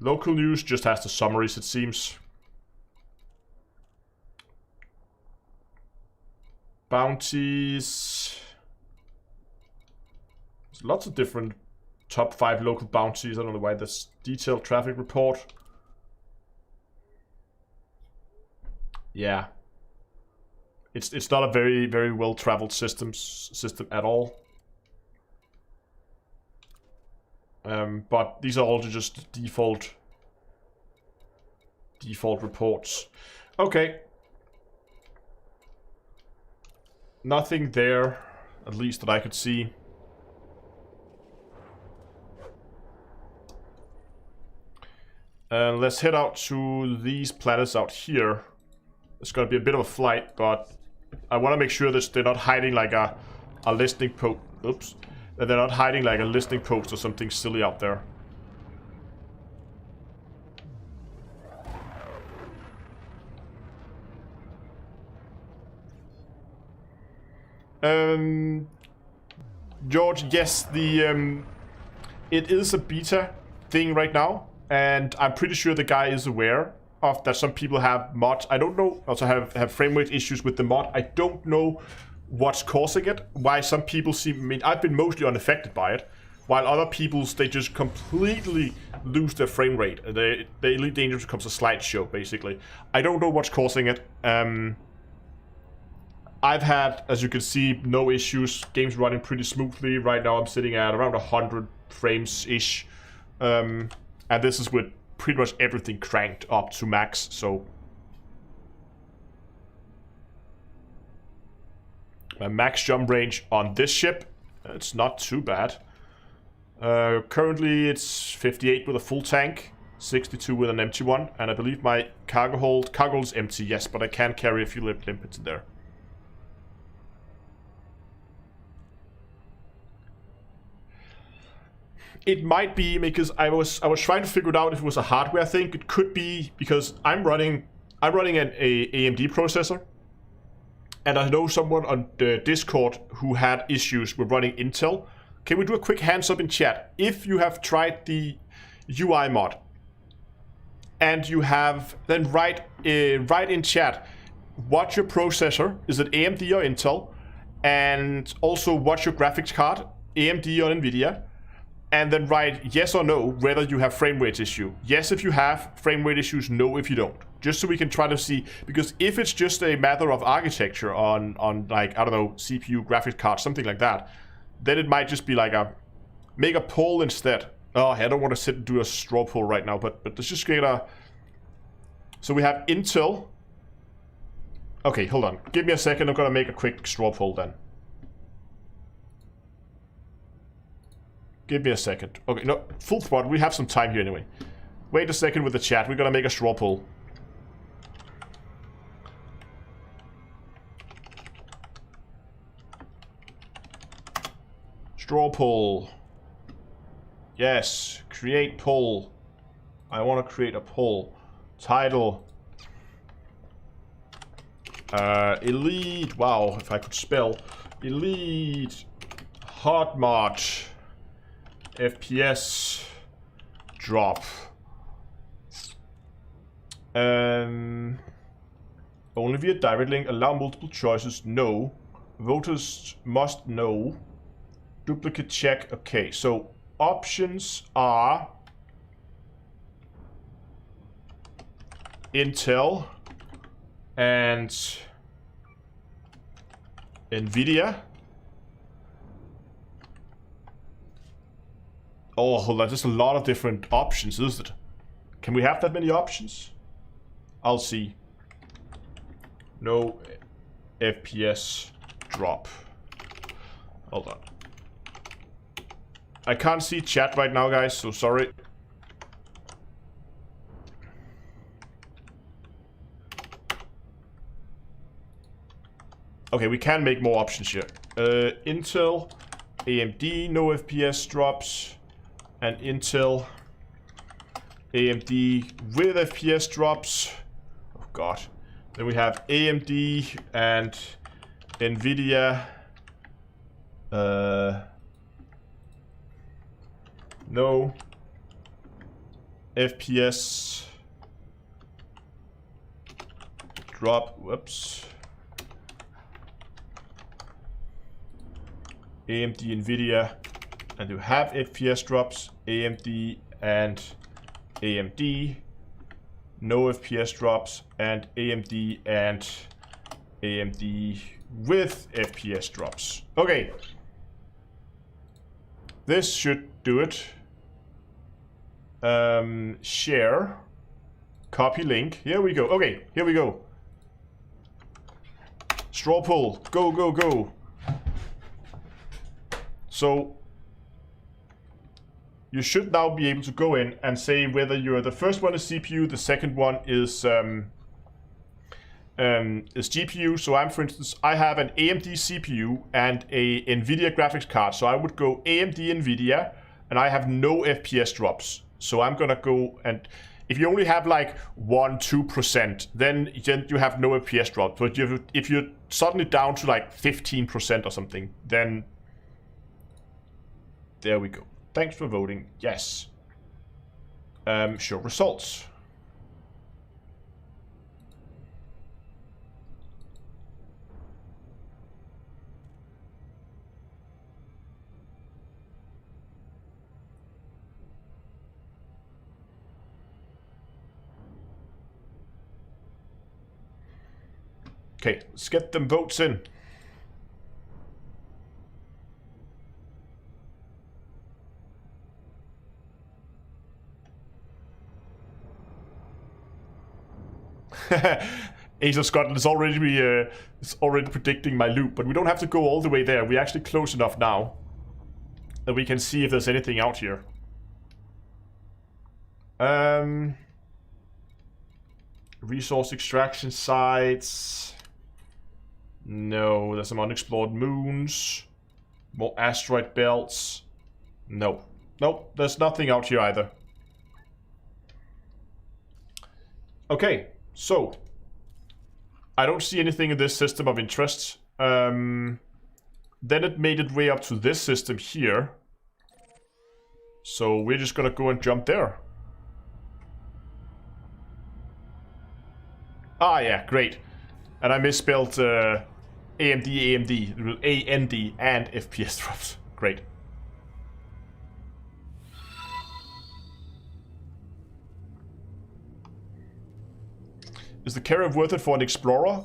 Local news just has the summaries, it seems. Bounties. There's lots of different top 5 local bounties. I don't know why this detailed traffic report. Yeah. It's not a very well traveled system at all. But these are all just default reports. Okay. Nothing there, at least that I could see. Let's head out to these planets out here. It's gonna be a bit of a flight, but I want to make sure that they're not hiding like a listening post. Oops. That they're not hiding like a listening post or something silly out there. George, yes, it is a beta thing right now, and I'm pretty sure the guy is aware of that. Some people have mods. I don't know. Also have frame rate issues with the mod. I don't know what's causing it. Why some people seem. I mean, I've been mostly unaffected by it, while other people's they just completely lose their frame rate. The Elite Dangerous becomes a slideshow basically. I don't know what's causing it. I've had, as you can see, no issues. Game's running pretty smoothly. Right now I'm sitting at around 100 frames-ish. And this is with pretty much everything cranked up to max, so... My max jump range on this ship, it's not too bad. Currently it's 58 with a full tank, 62 with an empty one, and I believe my cargo hold is empty, yes, but I can carry a few limpets in there. It might be because I was trying to figure it out if it was a hardware thing. It could be because I'm running an AMD processor, and I know someone on the Discord who had issues with running Intel. Can we do a quick hands up in chat if you have tried the UI mod, and you have then write in chat what your processor is, it AMD or Intel, and also what's your graphics card, AMD or Nvidia. and then write yes or no whether you have frame rate issue. Yes if you have frame rate issues, no if you don't. Just so we can try to see, because if it's just a matter of architecture on like, I don't know, CPU, graphics card, something like that, then it might just be like make a poll instead. Oh, I don't want to sit and do a straw poll right now, but let's just get a... So we have Intel. Okay, hold on. Give me a second, I'm gonna make a quick straw poll then. Give me a second. Okay, no, full spot. We have some time here anyway. Wait a second with the chat. We're gonna make a straw poll. Straw poll. Yes. Create poll. I want to create a poll. Title. Elite. Wow, if I could spell. Elite. Hard March. FPS drop. Only via direct link. Allow multiple choices. No. Voters must know. Duplicate check. Okay, so options are Intel and NVIDIA. Oh, hold on, there's a lot of different options, isn't it? Can we have that many options? I'll see. No FPS drop. Hold on. I can't see chat right now, guys, so sorry. Okay, we can make more options here. Intel, AMD, no FPS drops. And Intel, AMD with FPS drops. Oh god. Then we have AMD and NVIDIA. No FPS drop. Whoops. AMD, NVIDIA. And you have FPS drops, AMD and AMD, no FPS drops, and AMD with FPS drops. Okay. This should do it. Share. Copy link. Here we go. Okay, here we go. Straw poll. Go, go, go. So you should now be able to go in and say whether you're the first one is CPU, the second one is GPU. So I'm, for instance, I have an AMD CPU and a NVIDIA graphics card. So I would go AMD NVIDIA, and I have no FPS drops. So I'm gonna go, and if you only have like 1-2%, then you have no FPS drops. But if you're suddenly down to like 15% or something, then there we go. Thanks for voting. Yes. Show results. Okay, let's get them votes in. Ace of Scotland is already predicting my loop, but we don't have to go all the way there. We're actually close enough now that we can see if there's anything out here. Resource extraction sites. No, there's some unexplored moons. More asteroid belts. No. Nope, there's nothing out here either. Okay. So, I don't see anything in this system of interest. Then it made its way up to this system here. So we're just gonna go and jump there. Ah, yeah, great. And I misspelled AMD, AND, and FPS drops. Great. Is the carrier worth it for an explorer?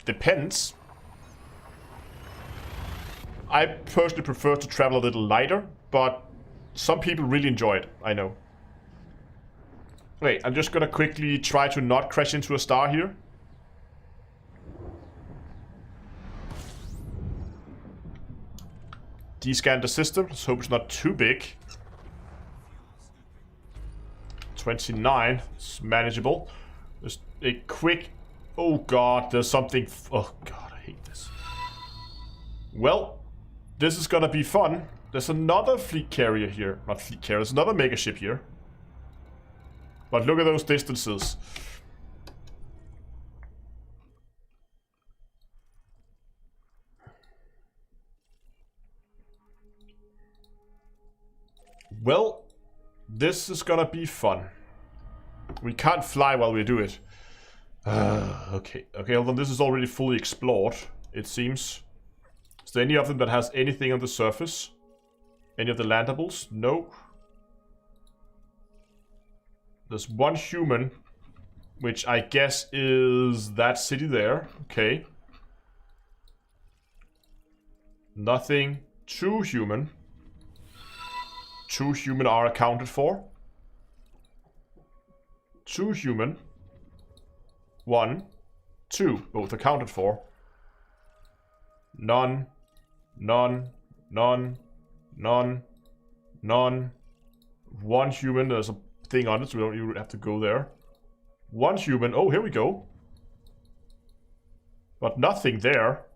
Depends. I personally prefer to travel a little lighter, but some people really enjoy it, I know. Wait, I'm just gonna quickly try to not crash into a star here. Descan the system, let's hope it's not too big. 29, it's manageable. Just a quick... Oh god, there's something... Oh god, I hate this. Well, this is gonna be fun. There's another fleet carrier here. Not fleet carrier, there's another mega ship here. But look at those distances. Well, this is gonna be fun. We can't fly while we do it. Okay, hold on, this is already fully explored, it seems. Is there any of them that has anything on the surface? Any of the landables? No. There's one human, which I guess is that city there. Okay. Nothing. 2 human. 2 human are accounted for. 2 human. 1, 2, both accounted for. None. None. None. None. None. 1 human. There's a thing on it, so we don't even have to go there. 1 human. Oh, here we go. But nothing there.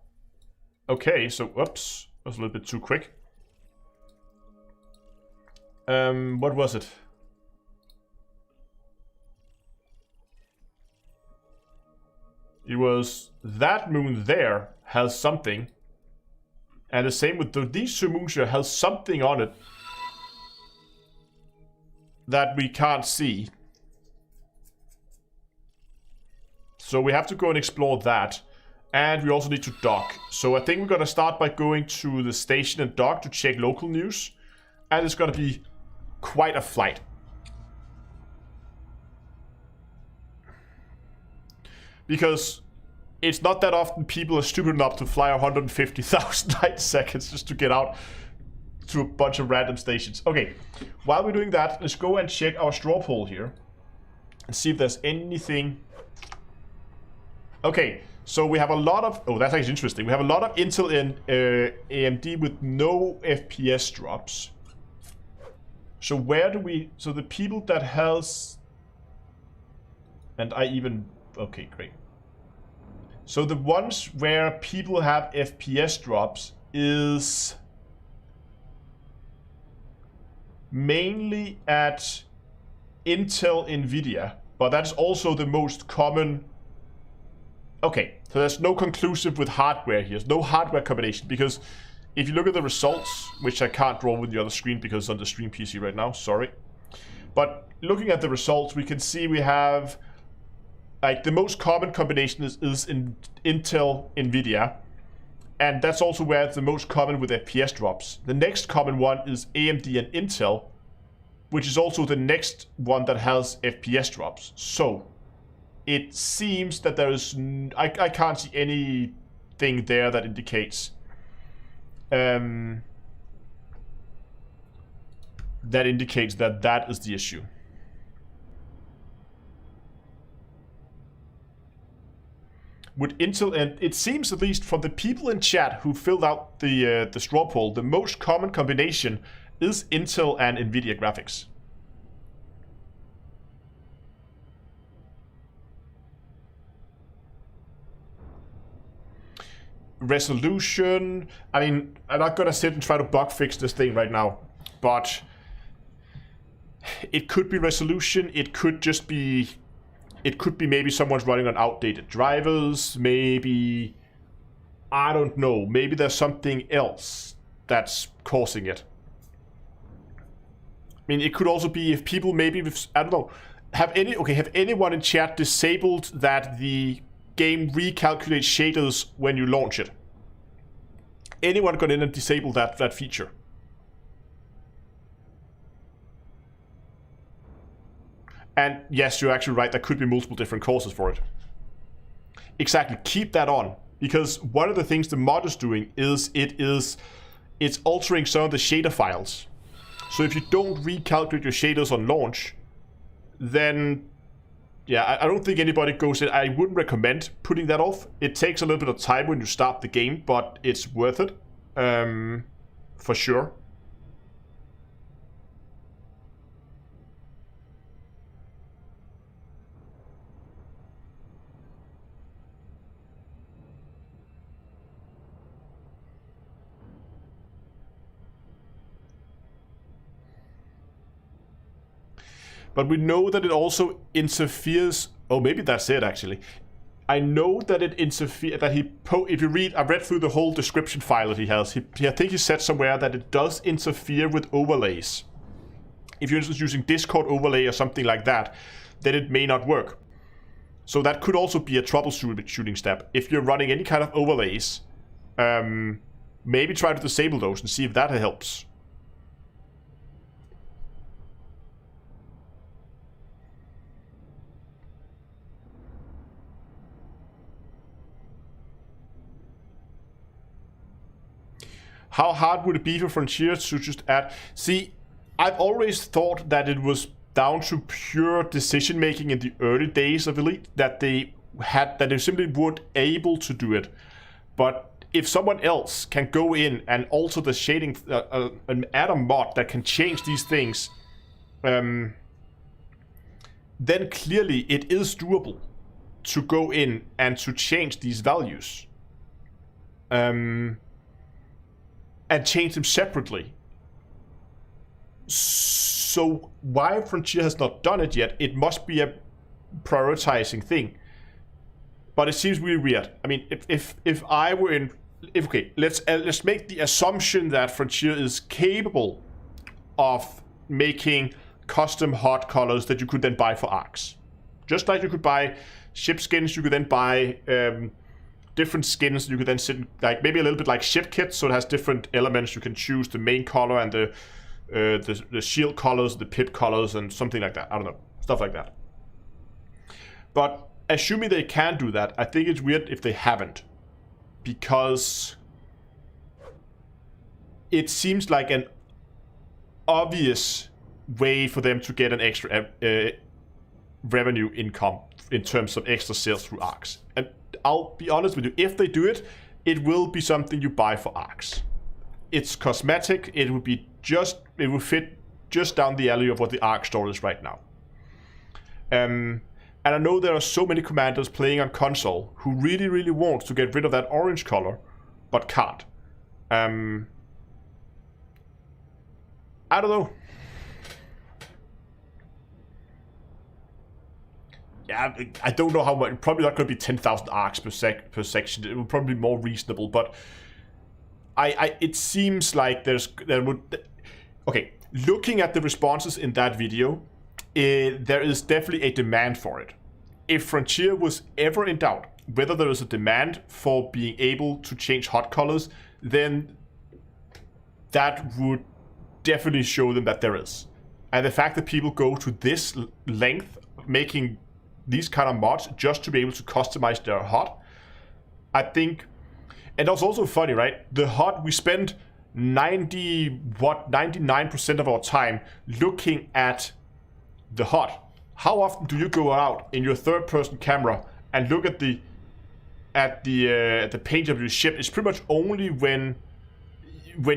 Okay, so, whoops. That was a little bit too quick. What was it? It was that moon there has something. And the same with these 2 moons here has something on it that we can't see. So we have to go and explore that. And we also need to dock. So I think we're gonna start by going to the station and dock to check local news. And it's gonna be quite a flight. Because it's not that often people are stupid enough to fly 150,000 light seconds just to get out to a bunch of random stations. Okay, while we're doing that, let's go and check our straw poll here and see if there's anything. Okay, so we have a lot of... Oh, that's actually interesting. We have a lot of Intel and AMD with no FPS drops. So where do we... So the people that has... And I even... Okay, great. So the ones where people have FPS drops is mainly at Intel Nvidia, but that's also the most common. Okay, so there's no conclusive with hardware here. There's no hardware combination, because if you look at the results, which I can't draw with the other screen because it's on the stream PC right now, sorry. But looking at the results, we can see we have, like, the most common combination is in Intel Nvidia, and that's also where it's the most common with FPS drops. The next common one is AMD and Intel, which is also the next one that has FPS drops. So it seems that there is... I can't see anything there that indicates that that is the issue. With Intel, and it seems, at least from the people in chat who filled out the straw poll, the most common combination is Intel and Nvidia graphics. Resolution, I mean, I'm not gonna sit and try to bug fix this thing right now, but it could be resolution, it could just be... It could be maybe someone's running on outdated drivers, maybe... I don't know, maybe there's something else that's causing it. I mean, it could also be if people maybe, I don't know, have anyone in chat disabled that the game recalculates shaders when you launch it? Anyone gone in and disabled that feature? And yes, you're actually right, there could be multiple different causes for it. Exactly, keep that on. Because one of the things the mod is doing is it's altering some of the shader files. So if you don't recalculate your shaders on launch, then yeah, I don't think anybody goes in. I wouldn't recommend putting that off. It takes a little bit of time when you start the game, but it's worth it, for sure. But we know that it also interferes. Oh, maybe that's it actually. I know that it interferes. That if you read, I read through the whole description file that he has. I think he said somewhere that it does interfere with overlays. If you're just using Discord overlay or something like that, then it may not work. So that could also be a troubleshooting step. If you're running any kind of overlays, maybe try to disable those and see if that helps. How hard would it be for Frontier to just add? See, I've always thought that it was down to pure decision making in the early days of Elite, that they simply weren't able to do it. But if someone else can go in and alter the shading and add a mod that can change these things, then clearly it is doable to go in and to change these values. And change them separately. So why Frontier has not done it yet, it must be a prioritizing thing. But it seems really weird. I mean, if I were in... okay, let's make the assumption that Frontier is capable of making custom HUD colors that you could then buy for arcs. Just like you could buy ship skins, you could then buy... different skins you could then sit, like maybe a little bit like ship kits, so it has different elements. You can choose the main color and the shield colors, the pip colors, and something like that. I don't know, stuff like that. But assuming they can do that, I think it's weird if they haven't, because it seems like an obvious way for them to get an extra revenue income in terms of extra sales through arcs. And I'll be honest with you, if they do it, it will be something you buy for arcs. It's cosmetic, it will fit just down the alley of what the arc store is right now. And I know there are so many commanders playing on console who really, really want to get rid of that orange color, but can't. I don't know. Yeah, I don't know how much. Probably not going to be 10,000 arcs per section. It will probably be more reasonable, but it seems like okay, looking at the responses in that video, there is definitely a demand for it. If Frontier was ever in doubt whether there is a demand for being able to change HUD colors, then that would definitely show them that there is. And the fact that people go to this length making these kind of mods just to be able to customize their HUD, I think. And that's also funny, right? The HUD, we spend 99% of our time looking at the HUD. How often do you go out in your third-person camera and look at the paint of your ship? It's pretty much only when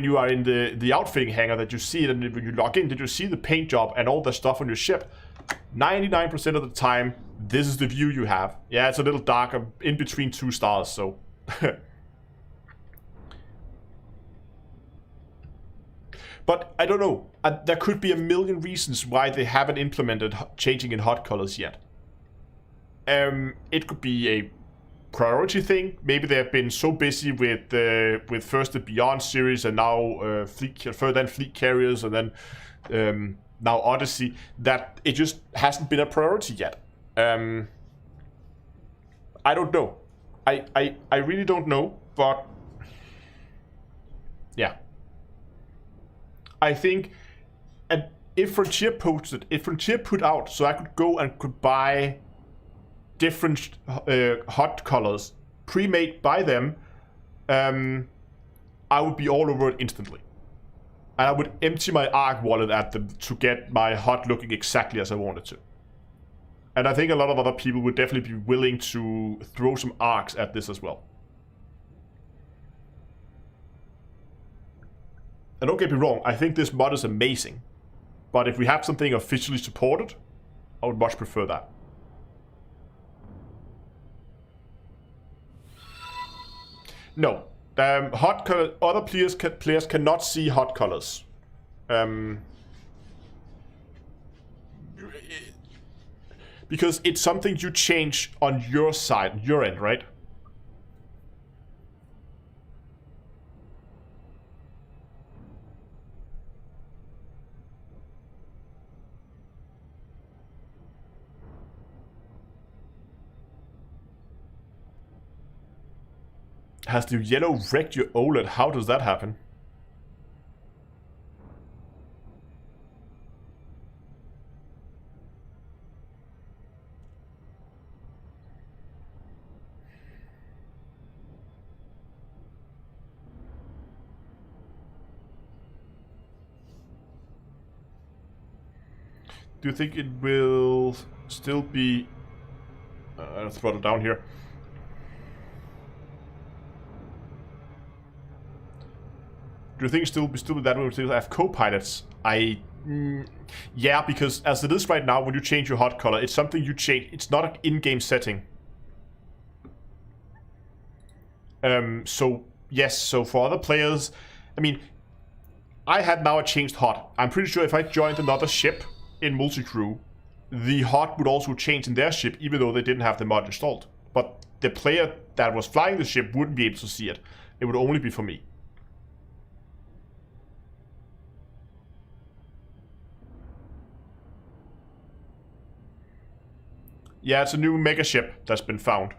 you are in the outfitting hangar that you see it, and when you log in, did you see the paint job and all the stuff on your ship? 99% of the time, this is the view you have. Yeah, it's a little darker in between 2 stars, so. But I don't know. There could be a million reasons why they haven't implemented changing in HUD colors yet. It could be a priority thing. Maybe they have been so busy with first the Beyond series and now fleet carriers and then now Odyssey, that it just hasn't been a priority yet. I don't know. I really don't know, but yeah. I think if Frontier posted, if Frontier put out so I could go and could buy different hot colors pre-made by them, I would be all over it instantly. And I would empty my ARC wallet at them to get my hot looking exactly as I wanted to. And I think a lot of other people would definitely be willing to throw some ARCs at this as well. And don't get me wrong, I think this mod is amazing. But if we have something officially supported, I would much prefer that. No. Hot color, other players cannot see hot colors. Because it's something you change on your side, your end, right? Has the yellow wrecked your OLED? How does that happen? Do you think it will still be... let's put it down here. Do you think it still be that way? We still have co-pilots? Yeah, because as it is right now, when you change your hot color, it's something you change. It's not an in-game setting. So yes. So for other players, I mean, I had now a changed hot. I'm pretty sure if I joined another ship in multi-crew, the hot would also change in their ship, even though they didn't have the mod installed. But the player that was flying the ship wouldn't be able to see it. It would only be for me. Yeah, it's a new mega ship that's been found.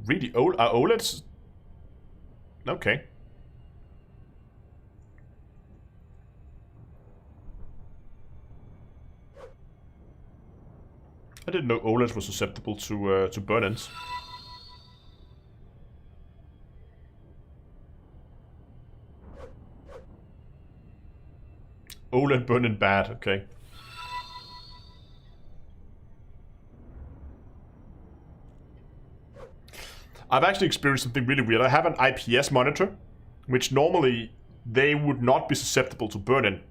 Really old? Are OLEDs? Okay. I didn't know OLEDs were susceptible to burn-ins. OLED burn-in bad, okay. I've actually experienced something really weird. I have an IPS monitor, which normally they would not be susceptible to burn-in.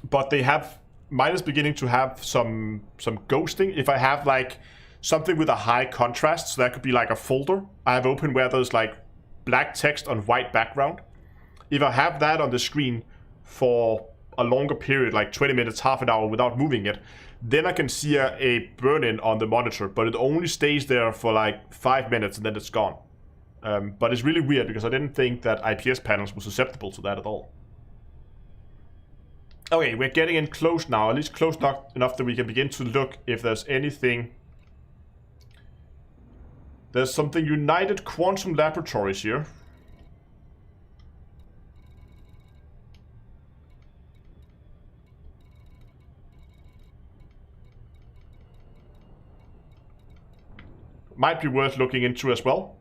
But they have... Mine is beginning to have some ghosting. If I have like something with a high contrast, so that could be like a folder I have open where there's like black text on white background. If I have that on the screen for a longer period, like 20 minutes, half an hour without moving it, then I can see a burn-in on the monitor, but it only stays there for like 5 minutes and then it's gone. But it's really weird because I didn't think that IPS panels were susceptible to that at all. Okay, we're getting in close now, at least close enough that we can begin to look if there's anything. There's something United Quantum Laboratories here. Might be worth looking into as well.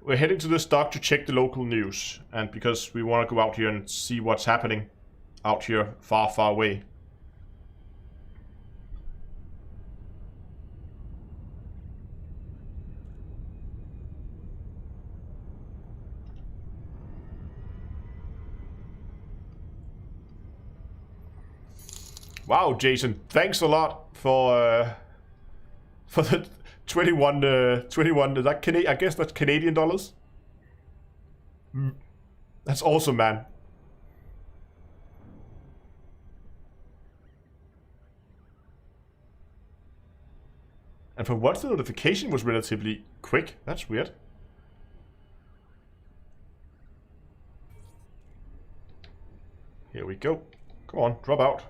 We're heading to this dock to check the local news, and because we want to go out here and see what's happening out here far, far away. Wow, Jason, thanks a lot for the 21. Is that Canadian? I guess that's Canadian dollars. That's awesome, man. And for once, the notification was relatively quick. That's weird. Here we go. Come on, drop out.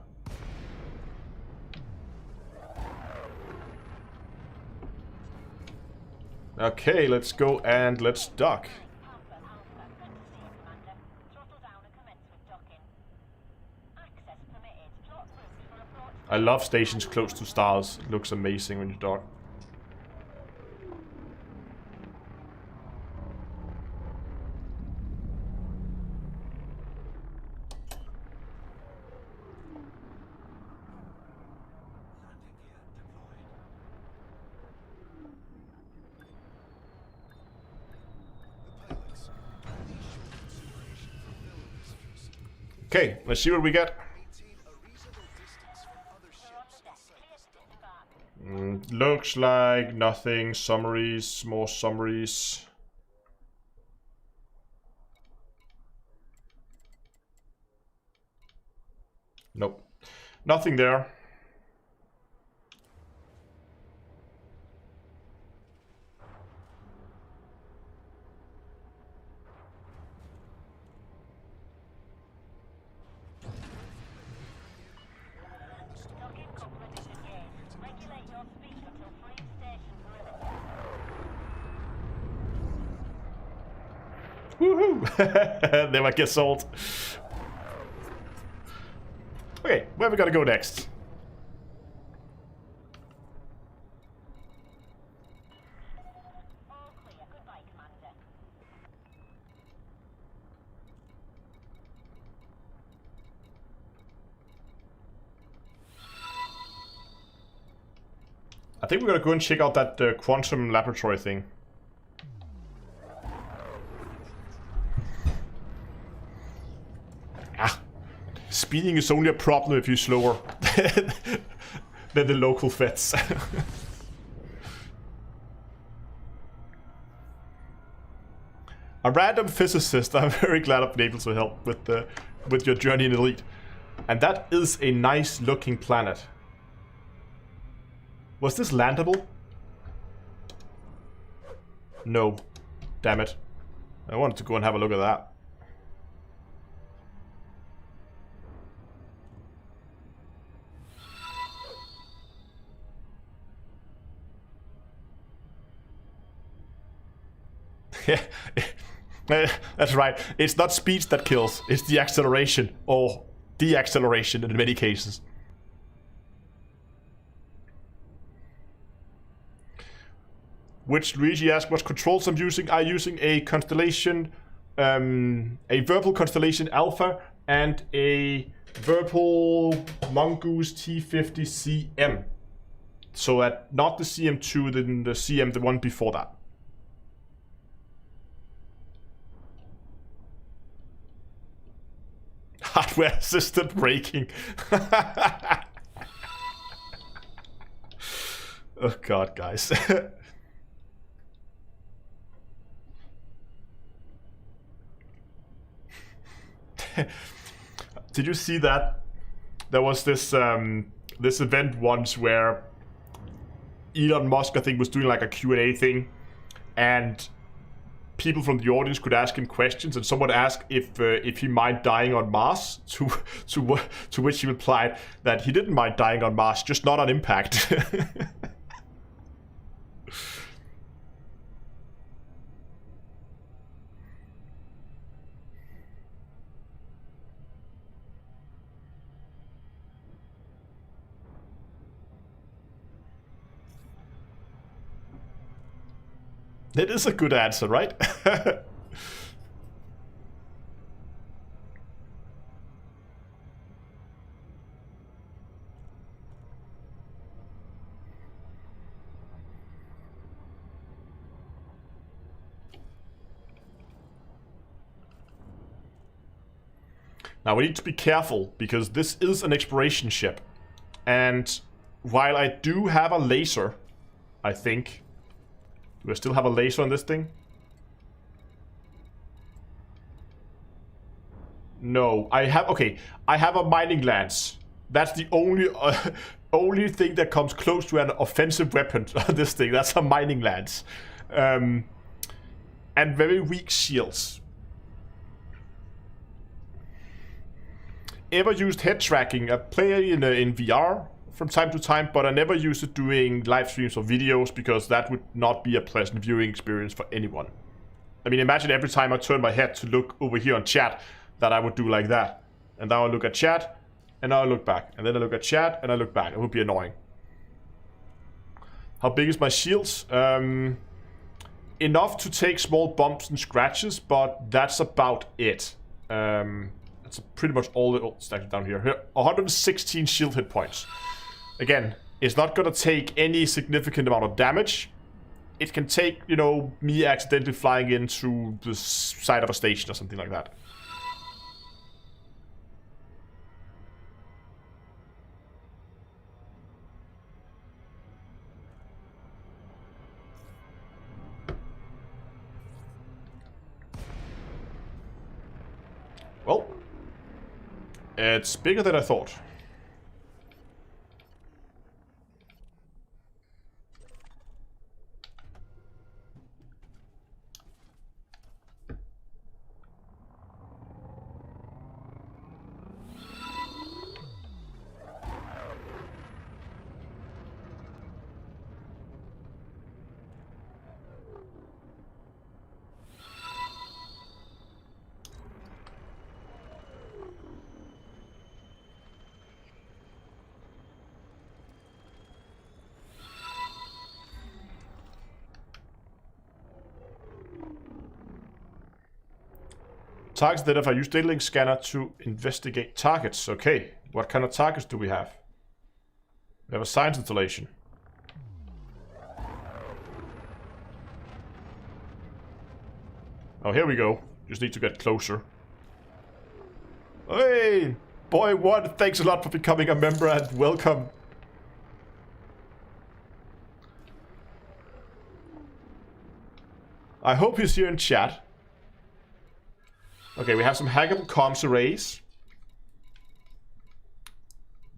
Okay, let's go and let's dock. I love stations close to stars. It looks amazing when you dock. Okay, let's see what we get. Looks like nothing. Summaries, more summaries. Nope. Nothing there. Woohoo! They might get sold. Okay, where we gotta go next? I think we're gonna go and check out that quantum laboratory thing. Speeding is only a problem if you're slower than the local feds. A random physicist. I'm very glad I've been able to help with your journey in Elite. And that is a nice looking planet. Was this landable? No. Damn it. I wanted to go and have a look at that. That's right. It's not speed that kills. It's the acceleration or de-acceleration in many cases. Which Luigi asked what controls I'm using. I'm using a constellation, a Virpil Constellation Alpha and a Virpil Mongoose T50CM. So not the CM2, then the CM, the one before that. Hardware assisted braking. Oh god, guys. Did you see that? There was this this event once where Elon Musk, I think, was doing like a Q&A thing, and people from the audience could ask him questions, and someone asked if he mind dying on Mars, to which he replied that he didn't mind dying on Mars, just not on impact. That is a good answer, right? Now we need to be careful, because this is an exploration ship. And while I do have a laser, I think... Do I still have a laser on this thing? No, I have... Okay, I have a mining lance. That's the only thing that comes close to an offensive weapon on this thing. That's a mining lance. And very weak shields. Ever used head tracking? I play in VR from time to time, but I never use it doing live streams or videos because that would not be a pleasant viewing experience for anyone. I mean, imagine every time I turn my head to look over here on chat that I would do like that. And now I look at chat, and now I look back. And then I look at chat, and I look back. It would be annoying. How big is my shields? Enough to take small bumps and scratches, but that's about it. That's pretty much all the... Oh, stacked down here. 116 shield hit points. Again, it's not gonna take any significant amount of damage. It can take, you know, me accidentally flying into the side of a station or something like that. Well, it's bigger than I thought. Targets that if I use data link scanner to investigate targets. Okay, what kind of targets do we have? We have a science installation. Oh, here we go. Just need to get closer. Hey, boy one, thanks a lot for becoming a member and welcome. I hope he's here in chat. Okay, we have some hackable comms arrays.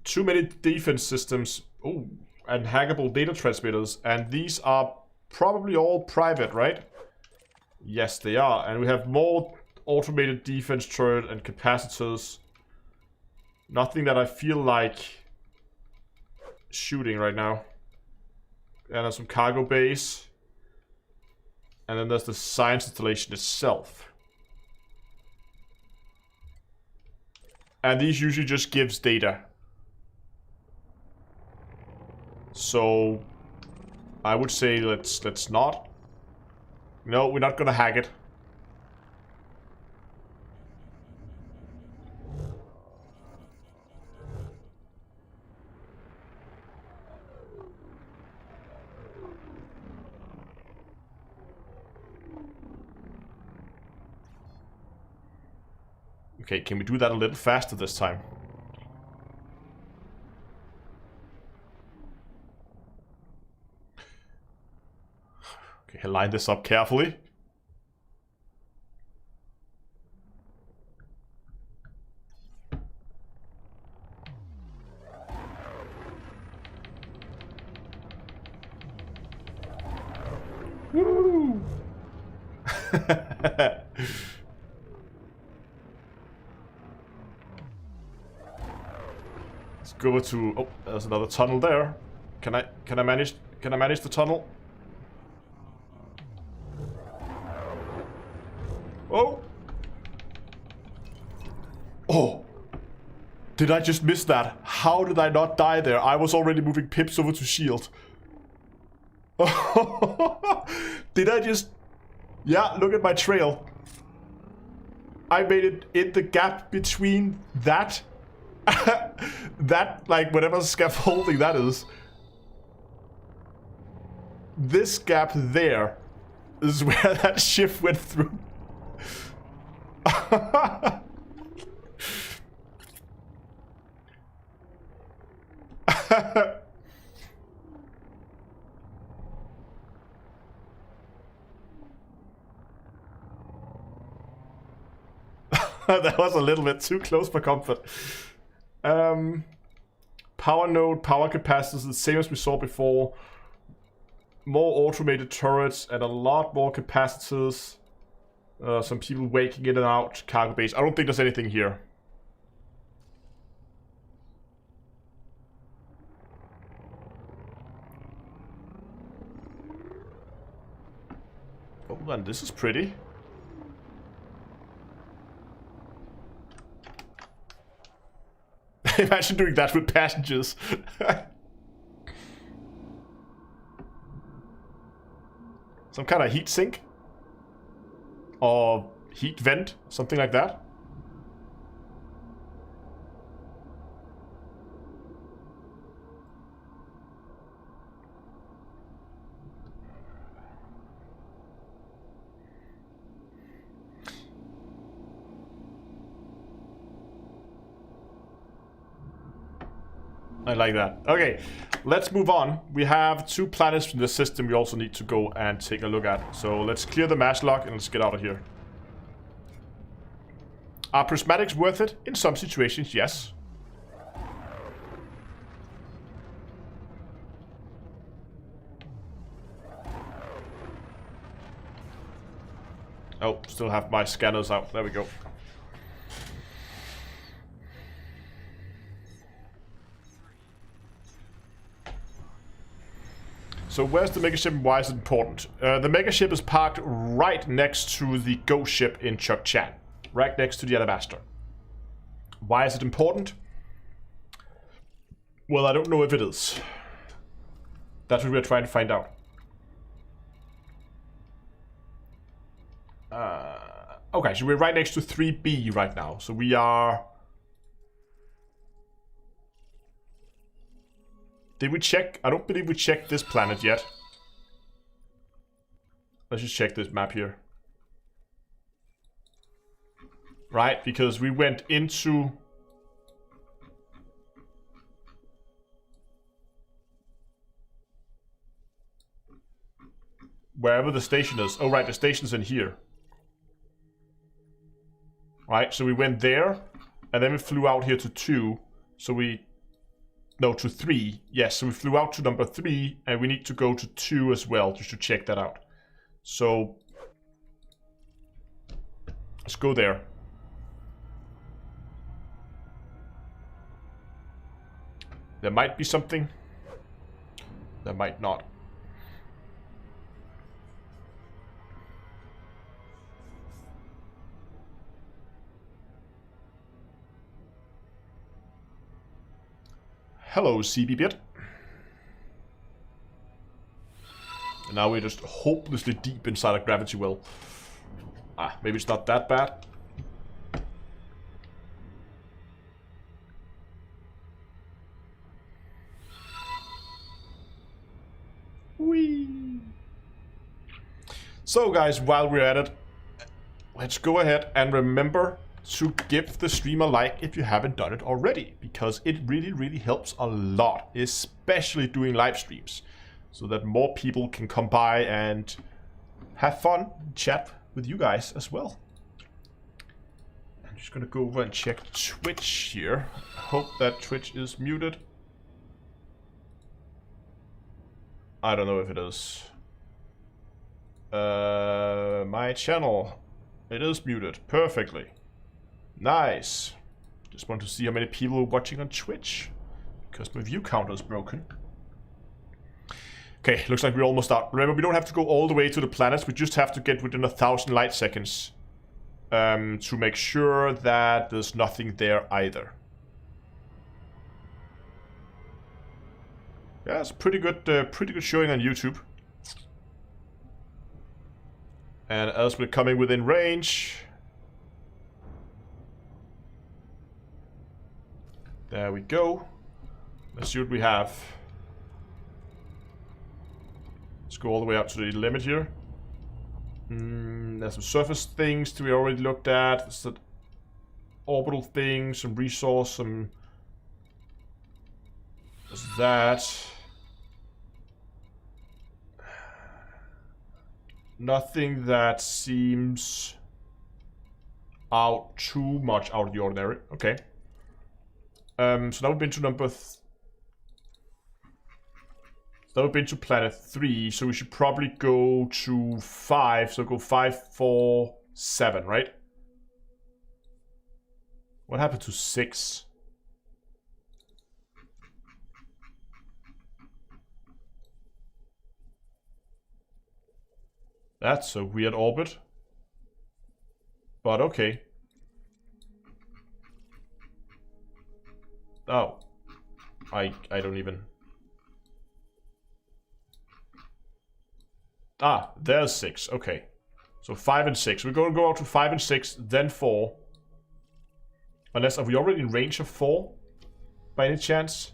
Too many defense systems. Oh, and hackable data transmitters. And these are probably all private, right? Yes, they are. And we have more automated defense turret and capacitors. Nothing that I feel like shooting right now. And there's some cargo base. And then there's the science installation itself. And these usually just gives data. So I would say let's not. No, we're not gonna hack it. Okay, can we do that a little faster this time? Okay, line this up carefully. Woo! Let's go over to... Oh, there's another tunnel there. Can I manage the tunnel? Oh! Oh! Did I just miss that? How did I not die there? I was already moving pips over to shield. Did I just... Yeah, look at my trail. I made it in the gap between that... that, like, whatever scaffolding that is. This gap there is where that ship went through. That was a little bit too close for comfort. Power node, power capacitors, the same as we saw before. More automated turrets and a lot more capacitors. Some people waking in and out. Cargo base. I don't think there's anything here. Oh, and this is pretty. Imagine doing that with passengers. Some kind of heat sink? Or heat vent? Something like that? I like that. Okay, let's move on. We have 2 planets in the system we also need to go and take a look at. So let's clear the mass lock and let's get out of here. Are prismatics worth it? In some situations, yes. Oh, still have my scanners out. There we go. So where's the megaship and why is it important? The megaship is parked right next to the ghost ship in Chukchan. Right next to the Alabaster. Why is it important? Well, I don't know if it is. That's what we're trying to find out. Okay, so we're right next to 3B right now. So we are... Did we check? I don't believe we checked this planet yet. Let's just check this map here. Right, because we went into... wherever the station is. Oh, right, the station's in here. Right, so we went there, and then we flew out here to 2. So we... No, to 3. Yes, so we flew out to number 3, and we need to go to 2 as well, just to check that out. So... let's go there. There might be something. There might not. Hello, CB-bit. And now we're just hopelessly deep inside a gravity well. Ah, maybe it's not that bad. Whee! So guys, while we're at it, let's go ahead and remember to give the stream a like if you haven't done it already, because it really helps a lot, especially doing live streams, so that more people can come by and have fun, chat with you guys as well. I'm just gonna go over and check Twitch here. Hope that Twitch is muted. I don't know if it is. My channel, it is muted perfectly. Nice. Just want to see how many people are watching on Twitch, because my view counter is broken. Okay, looks like we're almost out. Remember, we don't have to go all the way to the planets. We just have to get within 1,000 light seconds to make sure that there's nothing there either. Yeah, it's pretty good showing on YouTube. And as we're coming within range, there we go. Let's see what we have. Let's go all the way up to the limit here. There's some surface things that we already looked at. There's some orbital things, some resource, some There's that. Nothing that seems too much out of the ordinary. Okay. So now we've been to now we've been to planet 3, so we should probably go to 5. So go 5, 4, 7, right? What happened to 6? That's a weird orbit. But okay. Oh. I don't even... Ah, there's 6. Okay. So 5 and 6. We're going to go out to 5 and 6, then 4. Unless, are we already in range of 4? By any chance?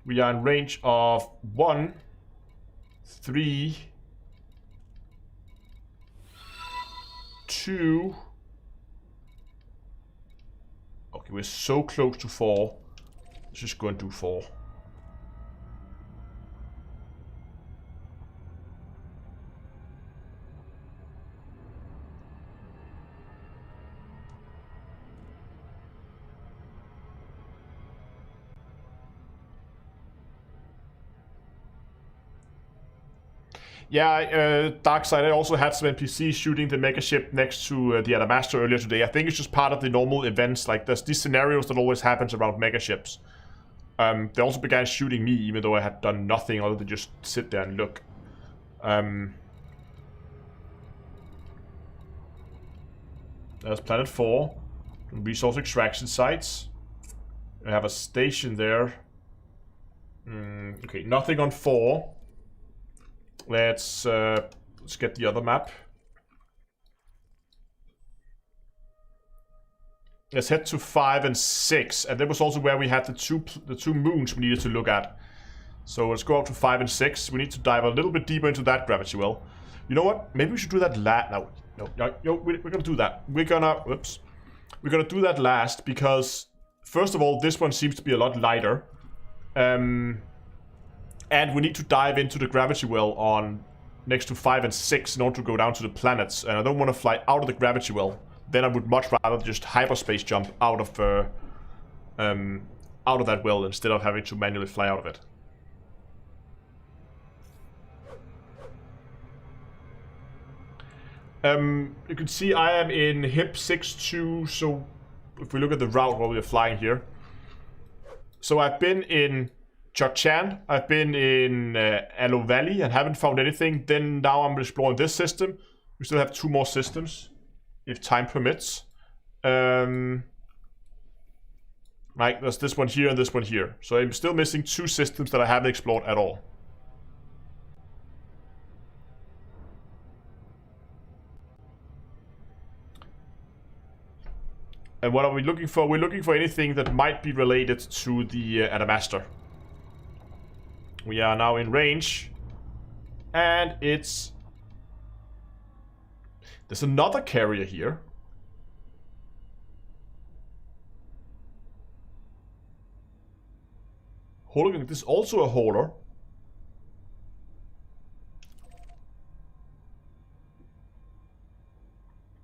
We are in range of 1, 3, 2. Okay, we're so close to 4. Let's just go and do 4. Yeah, Darkside, I also had some NPCs shooting the mega ship next to the Adamastor earlier today. I think it's just part of the normal events. Like, there's these scenarios that always happens around mega ships. They also began shooting me, even though I had done nothing other than just sit there and look. There's Planet 4. Resource extraction sites. I have a station there. Okay, nothing on 4. Let's get the other map. Let's head to 5 and 6, and that was also where we had the two moons we needed to look at. So let's go out to 5 and 6. We need to dive a little bit deeper into that gravity well. You know what? Maybe we should do that last. No, we're gonna do that. We're gonna do that last because first of all, this one seems to be a lot lighter. And we need to dive into the gravity well on next to 5 and 6 in order to go down to the planets. And I don't want to fly out of the gravity well. Then I would much rather just hyperspace jump out of that well instead of having to manually fly out of it. You can see I am in HIP 62. So if we look at the route while we are flying here. So I've been in Chukchan, I've been in Aloe Valley and haven't found anything. Then now I'm exploring this system. We still have 2 more systems, if time permits. Like there's this one here and this one here. So I'm still missing 2 systems that I haven't explored at all. And what are we looking for? We're looking for anything that might be related to the Adamastor. We are now in range. And it's... There's another carrier here. Holding, this is also a hauler.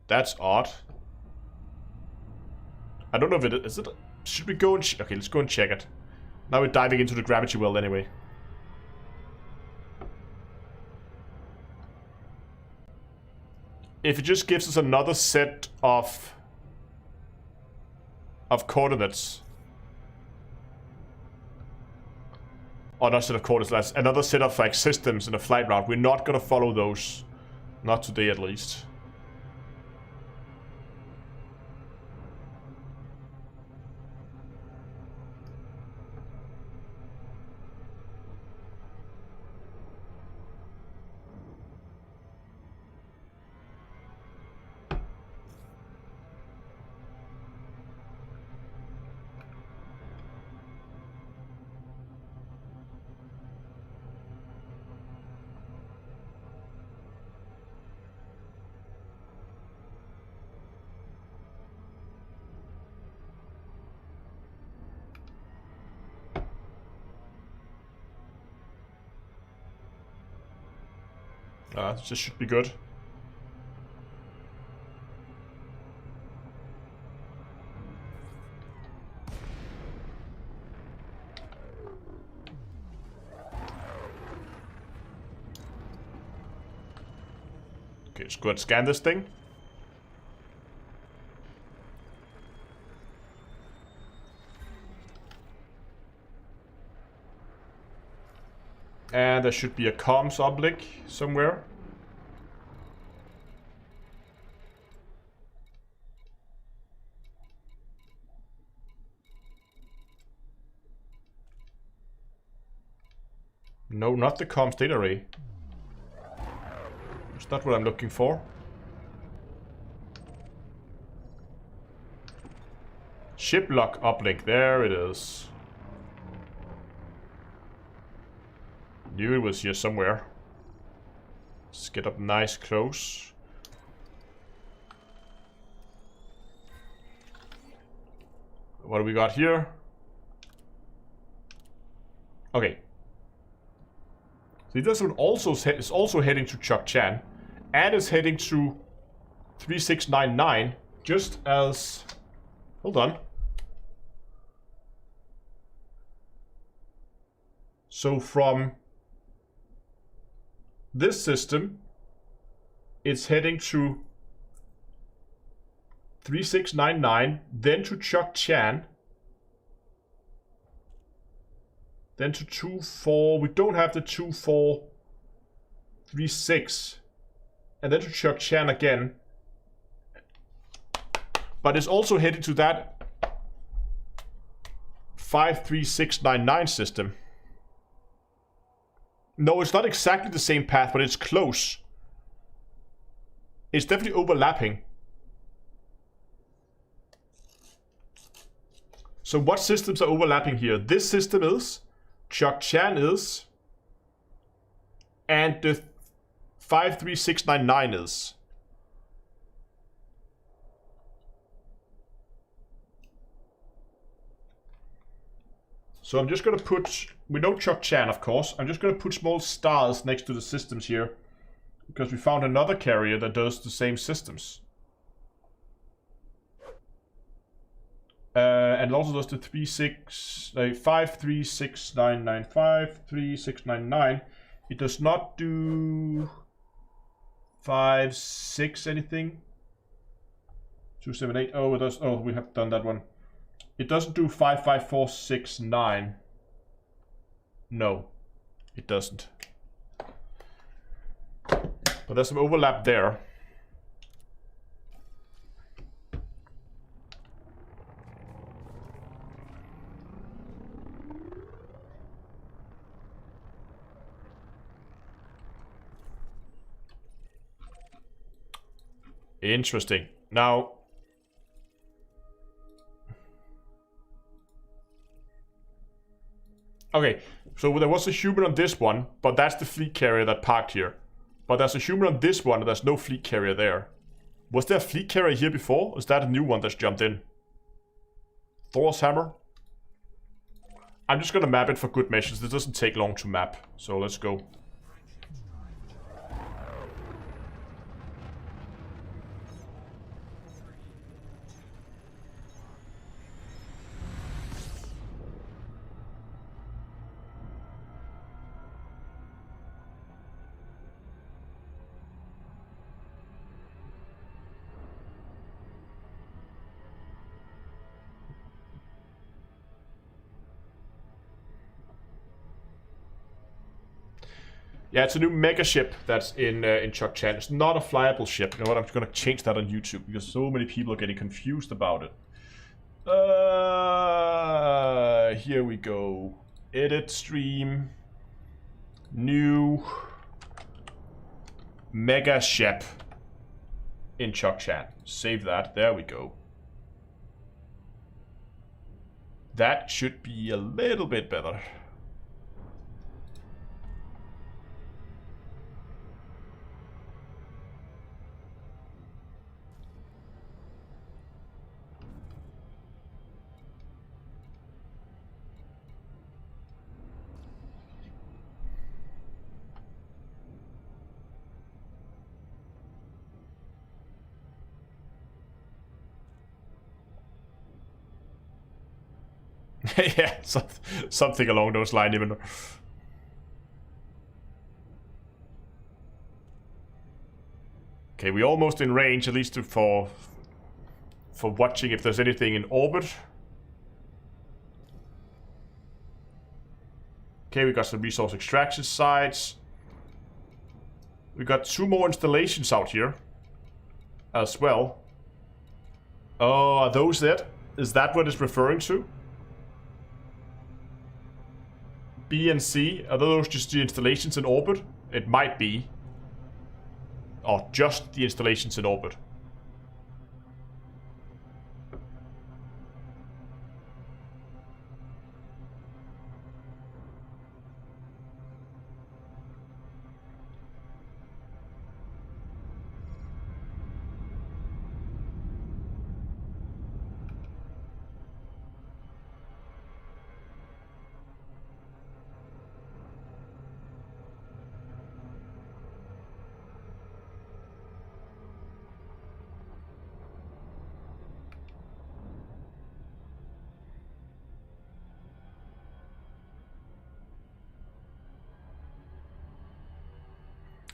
That's odd. I don't know if it is. It? Should we go and... Okay, let's go and check it. Now we're diving into the gravity well anyway. If it just gives us another set of coordinates. Or not set of coordinates, another set of like systems in a flight route. We're not gonna follow those. Not today at least. This should be good. Okay, let's go and scan this thing. And there should be a comms oblique somewhere. No, not the comms data array. It's not what I'm looking for. Ship lock uplink, there it is. Knew it was here somewhere. Let's get up nice close. What do we got here? Okay. So this one also is also heading to Chukchan, and is heading to 3699, just as... Hold on. So from this system, it's heading to 3699, then to Chukchan, then to 24. We don't have the 2436, and then to Chukchan again. But it's also heading to that 53699 system. No, it's not exactly the same path, but it's close. It's definitely overlapping. So what systems are overlapping here? This system is, Chukchan is, and the 53699 is. So I'm just gonna put, we know Chukchan of course, I'm just gonna put small stars next to the systems here, because we found another carrier that does the same systems. And it also does the 53699, 53699. It does not do 56 anything. 278. Oh, it does. Oh, we have done that one. It doesn't do 55469. No, it doesn't. But there's some overlap there. Interesting. Now, okay, so there was a human on this one, but that's the fleet carrier that parked here. But there's a human on this one, and there's no fleet carrier there. Was there a fleet carrier here before? Or is that a new one that's jumped in? Thor's hammer? I'm just gonna map it for good measures. This doesn't take long to map, so let's go. Yeah, it's a new mega ship that's in Chukchan. It's not a flyable ship. You know what? I'm just gonna change that on YouTube because so many people are getting confused about it. Here we go. Edit stream. New mega ship in Chukchan. Save that. There we go. That should be a little bit better. Yeah, something along those lines even. Okay, we're almost in range, at least for watching if there's anything in orbit. Okay, we got some resource extraction sites. We got 2 more installations out here as well. Oh, are those it? Is that what it's referring to? B and C, are those just the installations in orbit? It might be. Or just the installations in orbit.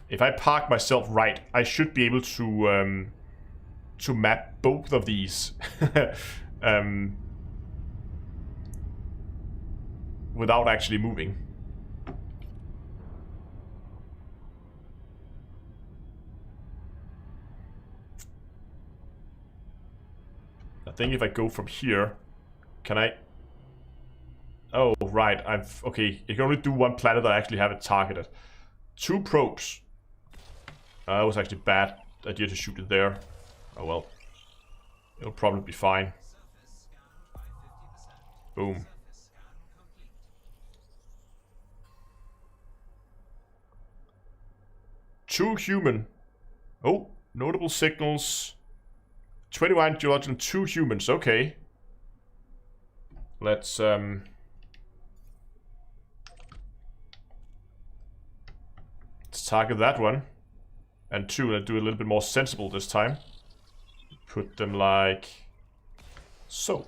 If I park myself right, I should be able to map both of these without actually moving. I think if I go from here, can I? Oh, right. Okay. You can only do 1 planet that I actually have it targeted. 2 probes. That was actually bad idea to shoot it there. Oh well. It'll probably be fine. Boom. Two human. Oh, notable signals. 21 geological and 2 humans. Okay. Let's target that one. And 2, let's do a little bit more sensible this time. Put them like so.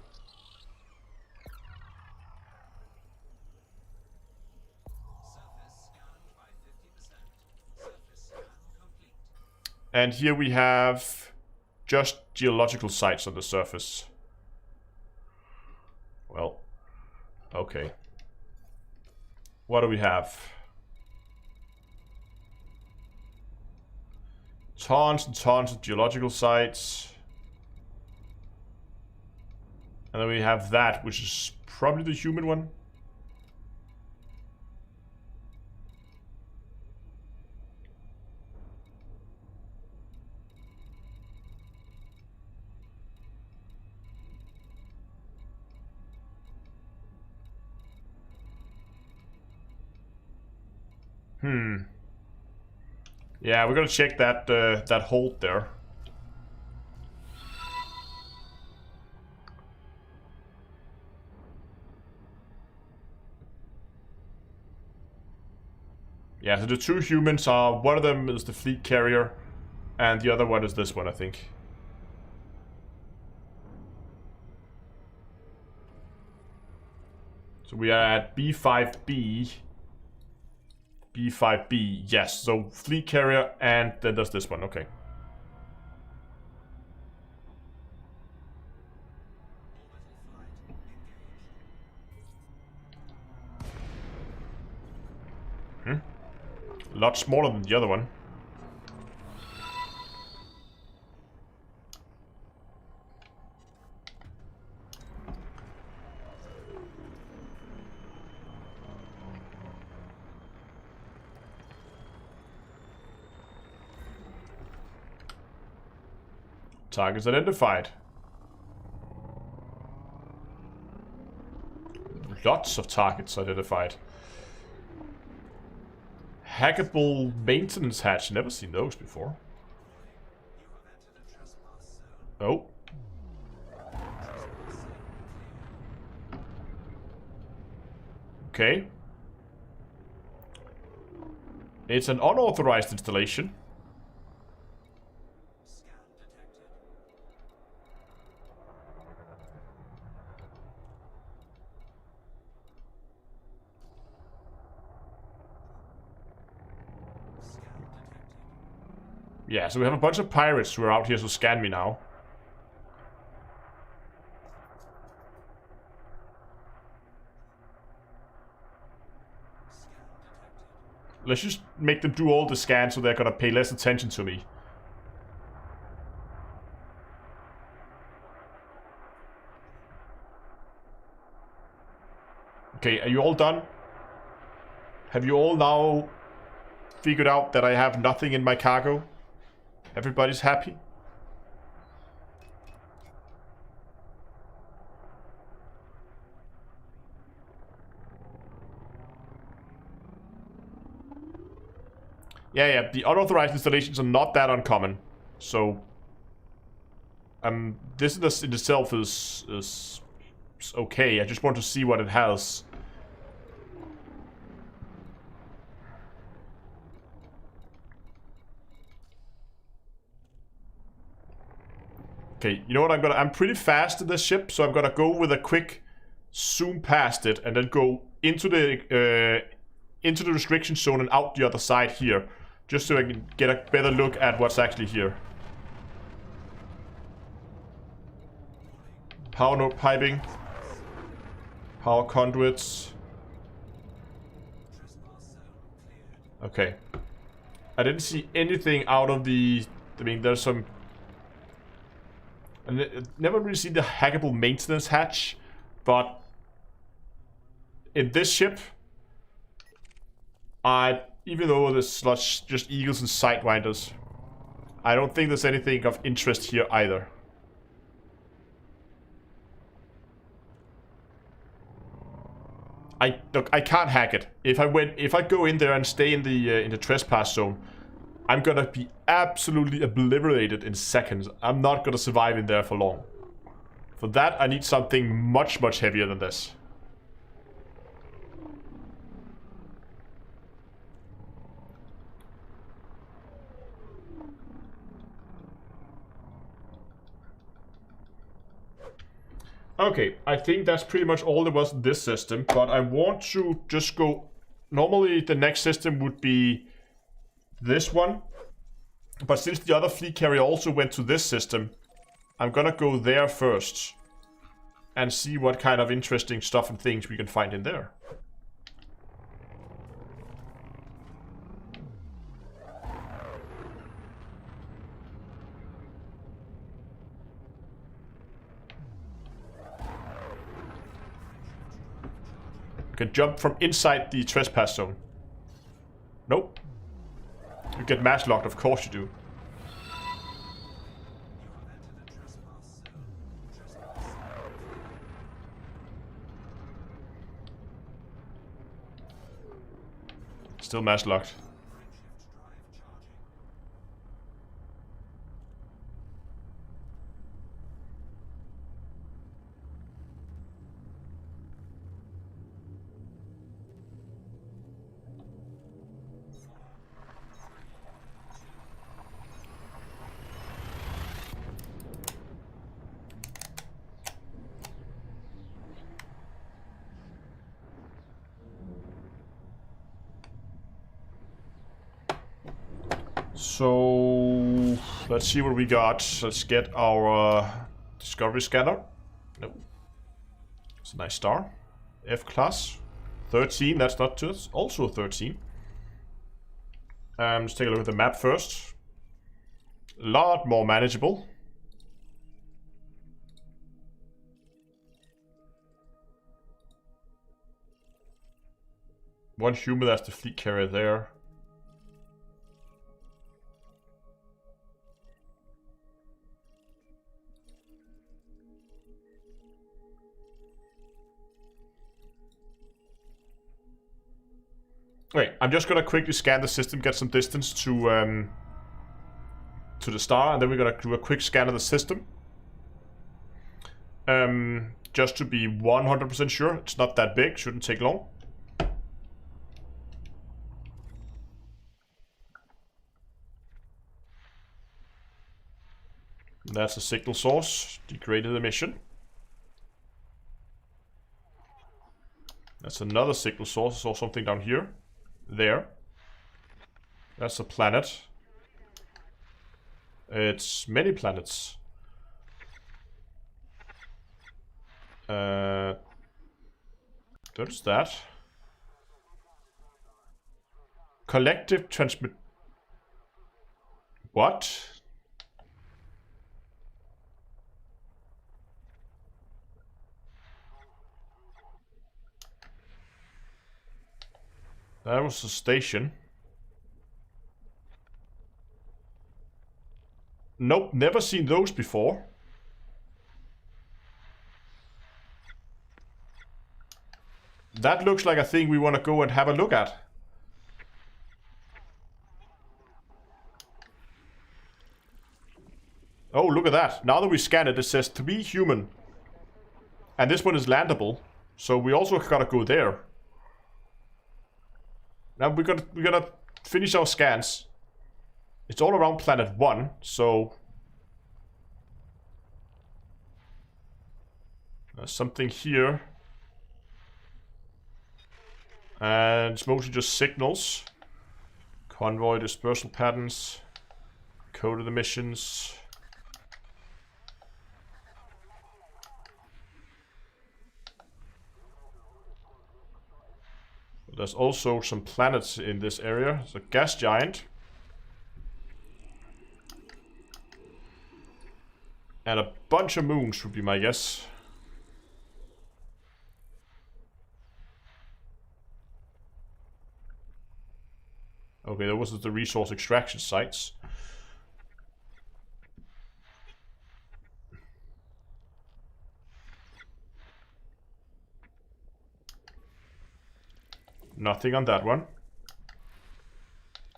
And here we have just geological sites on the surface. Well, okay. What do we have? Tons and tons of geological sites. And then we have that, which is probably the human one. Yeah, we're gonna check that that hold there. Yeah, so the 2 humans are, one of them is the fleet carrier, and the other one is this one, I think. So we are at B5B. B5B, yes. So fleet carrier, and then there's this one, okay. A lot smaller than the other one. Targets identified. Lots of targets identified. Hackable maintenance hatch. Never seen those before. Oh. Okay. It's an unauthorized installation. Yeah, so we have a bunch of pirates who are out here to scan me now. Let's just make them do all the scans so they're gonna pay less attention to me. Okay, are you all done? Have you all now figured out that I have nothing in my cargo? Everybody's happy? Yeah, the unauthorized installations are not that uncommon. So, this in itself is okay. I just want to see what it has. Okay, you know what? I'm pretty fast in this ship, so I'm gonna go with a quick zoom past it and then go into the restriction zone and out the other side here. Just so I can get a better look at what's actually here. Power node piping. Power conduits. Okay. I didn't see anything out of the... I mean, there's some... I never really seen the hackable maintenance hatch, but... in this ship... even though there's just eagles and sidewinders, I don't think there's anything of interest here either. Look, I can't hack it. If I go in there and stay in the trespass zone, I'm gonna be absolutely obliterated in seconds. I'm not gonna survive in there for long. For that, I need something much, much heavier than this. Okay, I think that's pretty much all there was in this system, but I want to just go... Normally the next system would be this one, but since the other fleet carrier also went to this system, I'm gonna go there first and see what kind of interesting stuff and things we can find in there. You can jump from inside the trespass zone. Nope. You get mass locked, of course you do. Still mass locked. So let's see what we got. Let's get our discovery scanner. Nope. It's a nice star. F class. 13, that's not just also 13. Let's take a look at the map first. A lot more manageable. One human, that's the fleet carrier there. Wait, I'm just gonna quickly scan the system, get some distance to the star, and then we're gonna do a quick scan of the system. Just to be 100% sure, it's not that big, shouldn't take long. That's a signal source, degraded emission. That's another signal source, I saw something down here. There. That's a planet. It's many planets. What is that? Collective transmit... What? That was a station. Nope, never seen those before. That looks like a thing we want to go and have a look at. Oh, look at that. Now that we scan it, it says 3 human. And this one is landable. So we also gotta go there. Now we gotta finish our scans. It's all around planet 1, so... There's something here. And it's mostly just signals. Convoy dispersal patterns. Coded emissions. There's also some planets in this area. It's a gas giant. And a bunch of moons would be my guess. Okay, that was the resource extraction sites. Nothing on that one.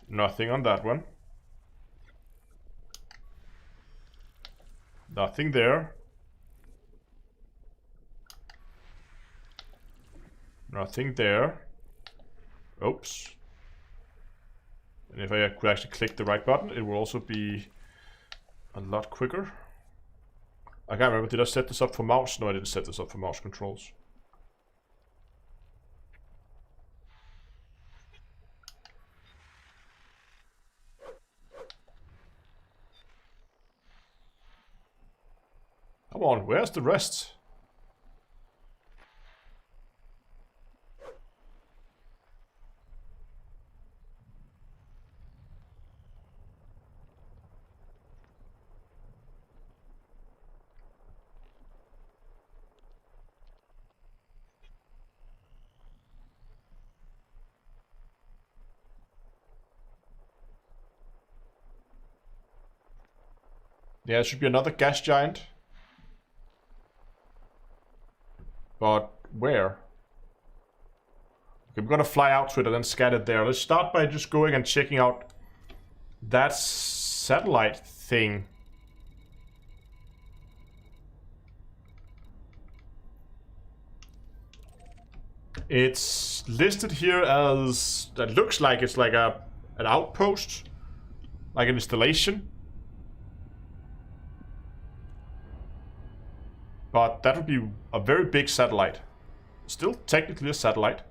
Nothing on that one. Nothing there. Nothing there. Oops. And if I could actually click the right button, it will also be a lot quicker. I can't remember, did I set this up for mouse? No, I didn't set this up for mouse controls. Come on, where's the rest? Yeah, it should be another gas giant. But where? Okay, we're gonna fly out to it and then scan it there. Let's start by just going and checking out that satellite thing. It's listed here as... That looks like it's like an outpost. Like an installation. But that would be a very big satellite. Still technically a satellite.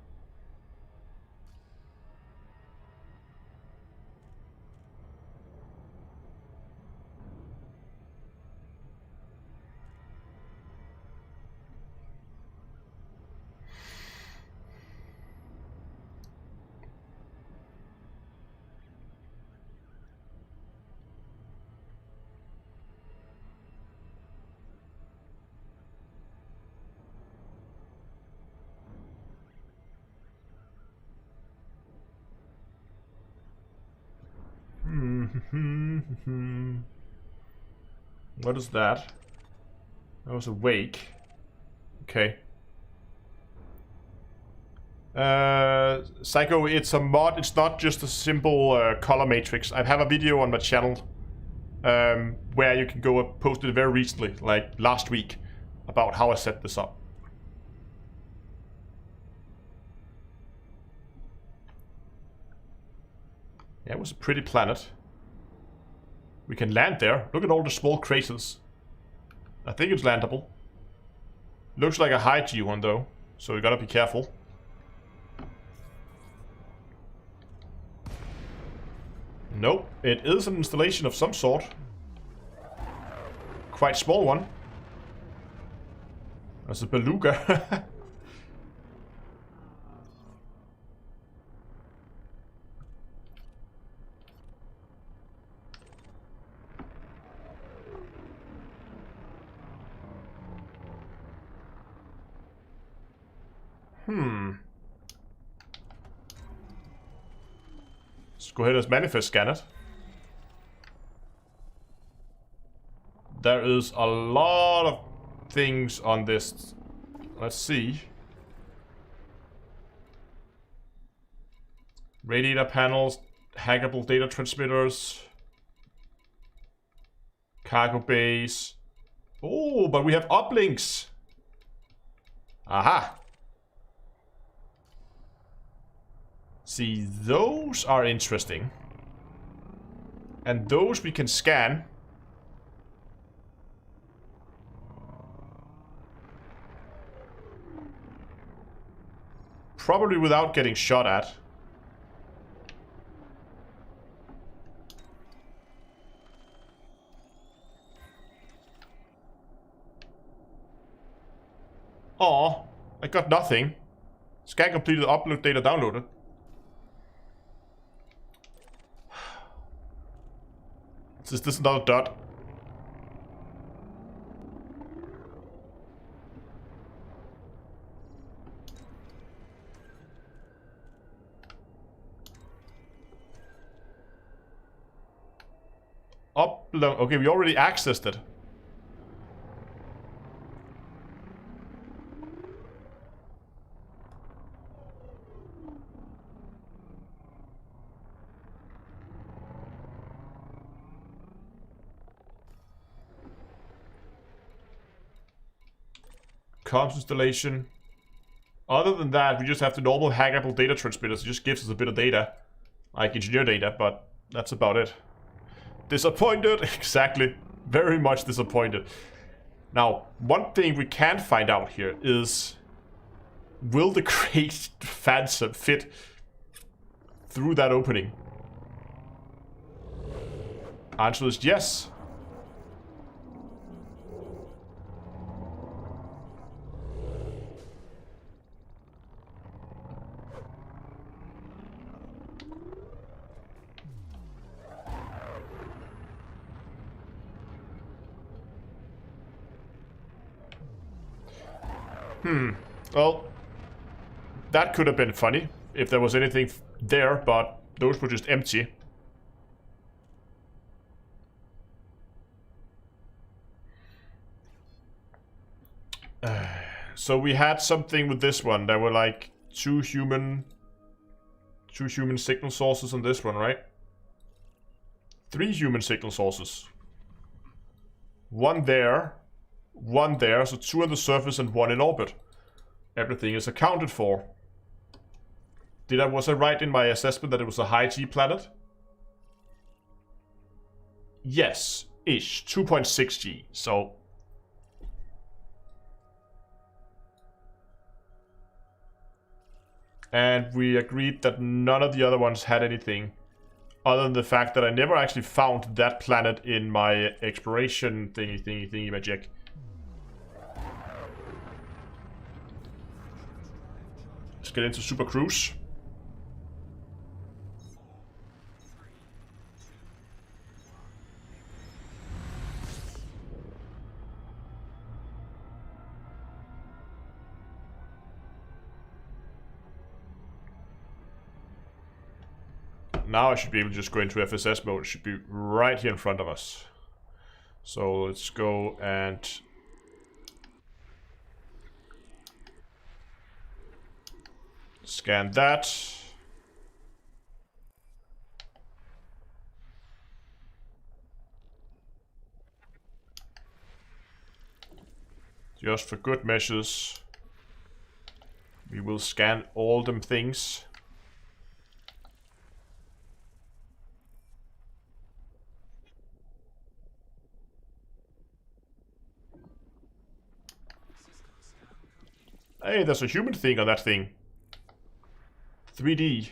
What is that? That was a wake. Okay. Psycho, it's a mod. It's not just a simple color matrix. I have a video on my channel where you can go and post it very recently, like last week, about how I set this up. Yeah, it was a pretty planet. We can land there. Look at all the small craters. I think it's landable. Looks like a high G one though, so we gotta be careful. Nope, it is an installation of some sort. quite small one. That's a beluga. Let's go ahead and manifest scan it. There is a lot of things on this. Let's see. Radiator panels, hackable data transmitters, cargo bays. Oh, but we have uplinks. Aha. See, those are interesting. And those we can scan. Probably without getting shot at. Aw, I got nothing. Scan completed, upload data downloaded. Is this another dot? Upload. Okay, we already accessed it. Comms installation. Other than that, we just have the normal hackable data transmitters. It just gives us a bit of data. Like engineer data, but that's about it. Disappointed. Exactly. Very much disappointed. Now, one thing we can find out here is... will the great Phantom fit through that opening? Answer is yes. Well, that could have been funny if there was anything there, but those were just empty. So we had something with this one. There were like two human signal sources on this one, right? 3 human signal sources. One there, so 2 on the surface and 1 in orbit. Everything is accounted for. Was I right in my assessment that it was a high G planet? Yes, ish. 2.6 G, so... And we agreed that none of the other ones had anything. Other than the fact that I never actually found that planet in my exploration thingy magic. Let's get into Super Cruise. Now I should be able to just go into FSS mode. It should be right here in front of us. So let's go and... scan that. Just for good measures, we will scan all them things. Hey, there's a human thing on that thing. 3D.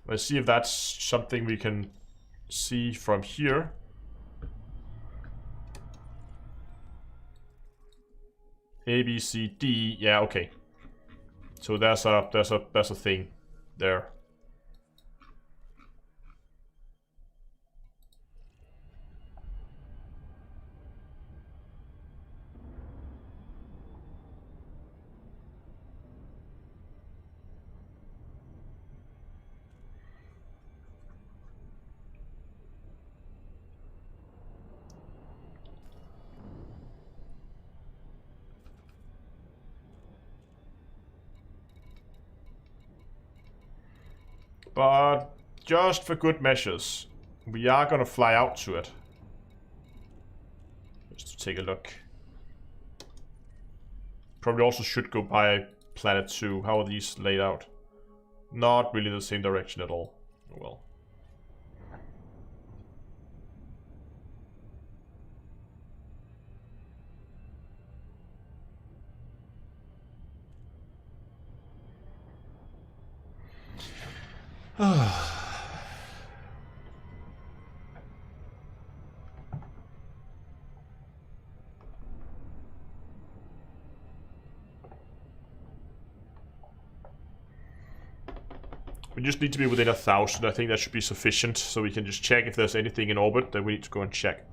Let's see if that's something we can see from here. A, B, C, D. Yeah, okay. So there's a thing there. But just for good measures, we are gonna fly out to it. Just to take a look. Probably also should go by planet 2. How are these laid out? Not really the same direction at all. Well. We just need to be within 1,000. I think that should be sufficient, so we can just check if there's anything in orbit that we need to go and check.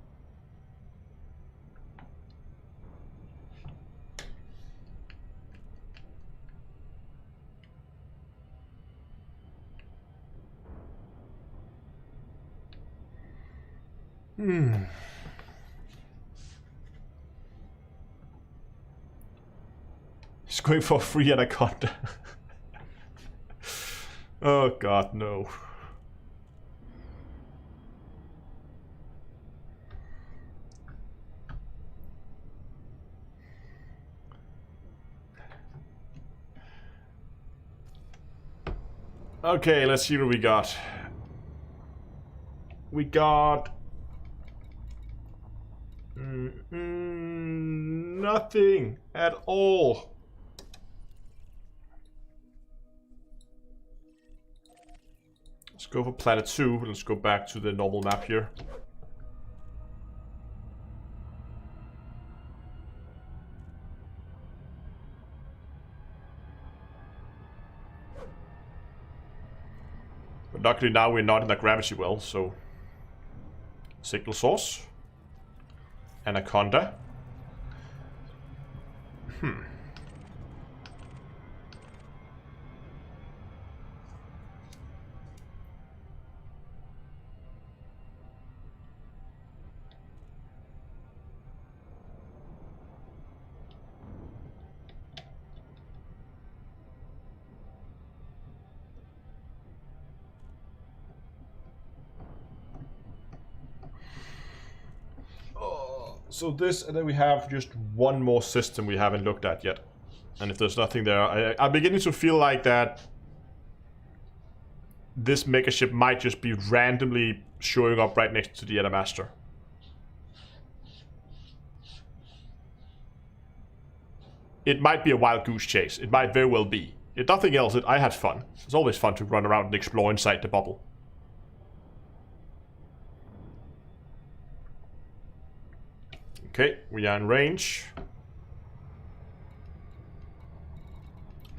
He's going for a free anaconda. Oh god, no. Okay, let's see what we got. We got... nothing at all. Let's go for planet 2. Let's go back to the normal map here. But luckily now we're not in the gravity well, so... Signal source. Anaconda. So this, and then we have just one more system we haven't looked at yet. And if there's nothing there, I'm beginning to feel like that this megaship might just be randomly showing up right next to the Edda Master. It might be a wild goose chase. It might very well be. If nothing else, I had fun. It's always fun to run around and explore inside the bubble. Okay, we are in range.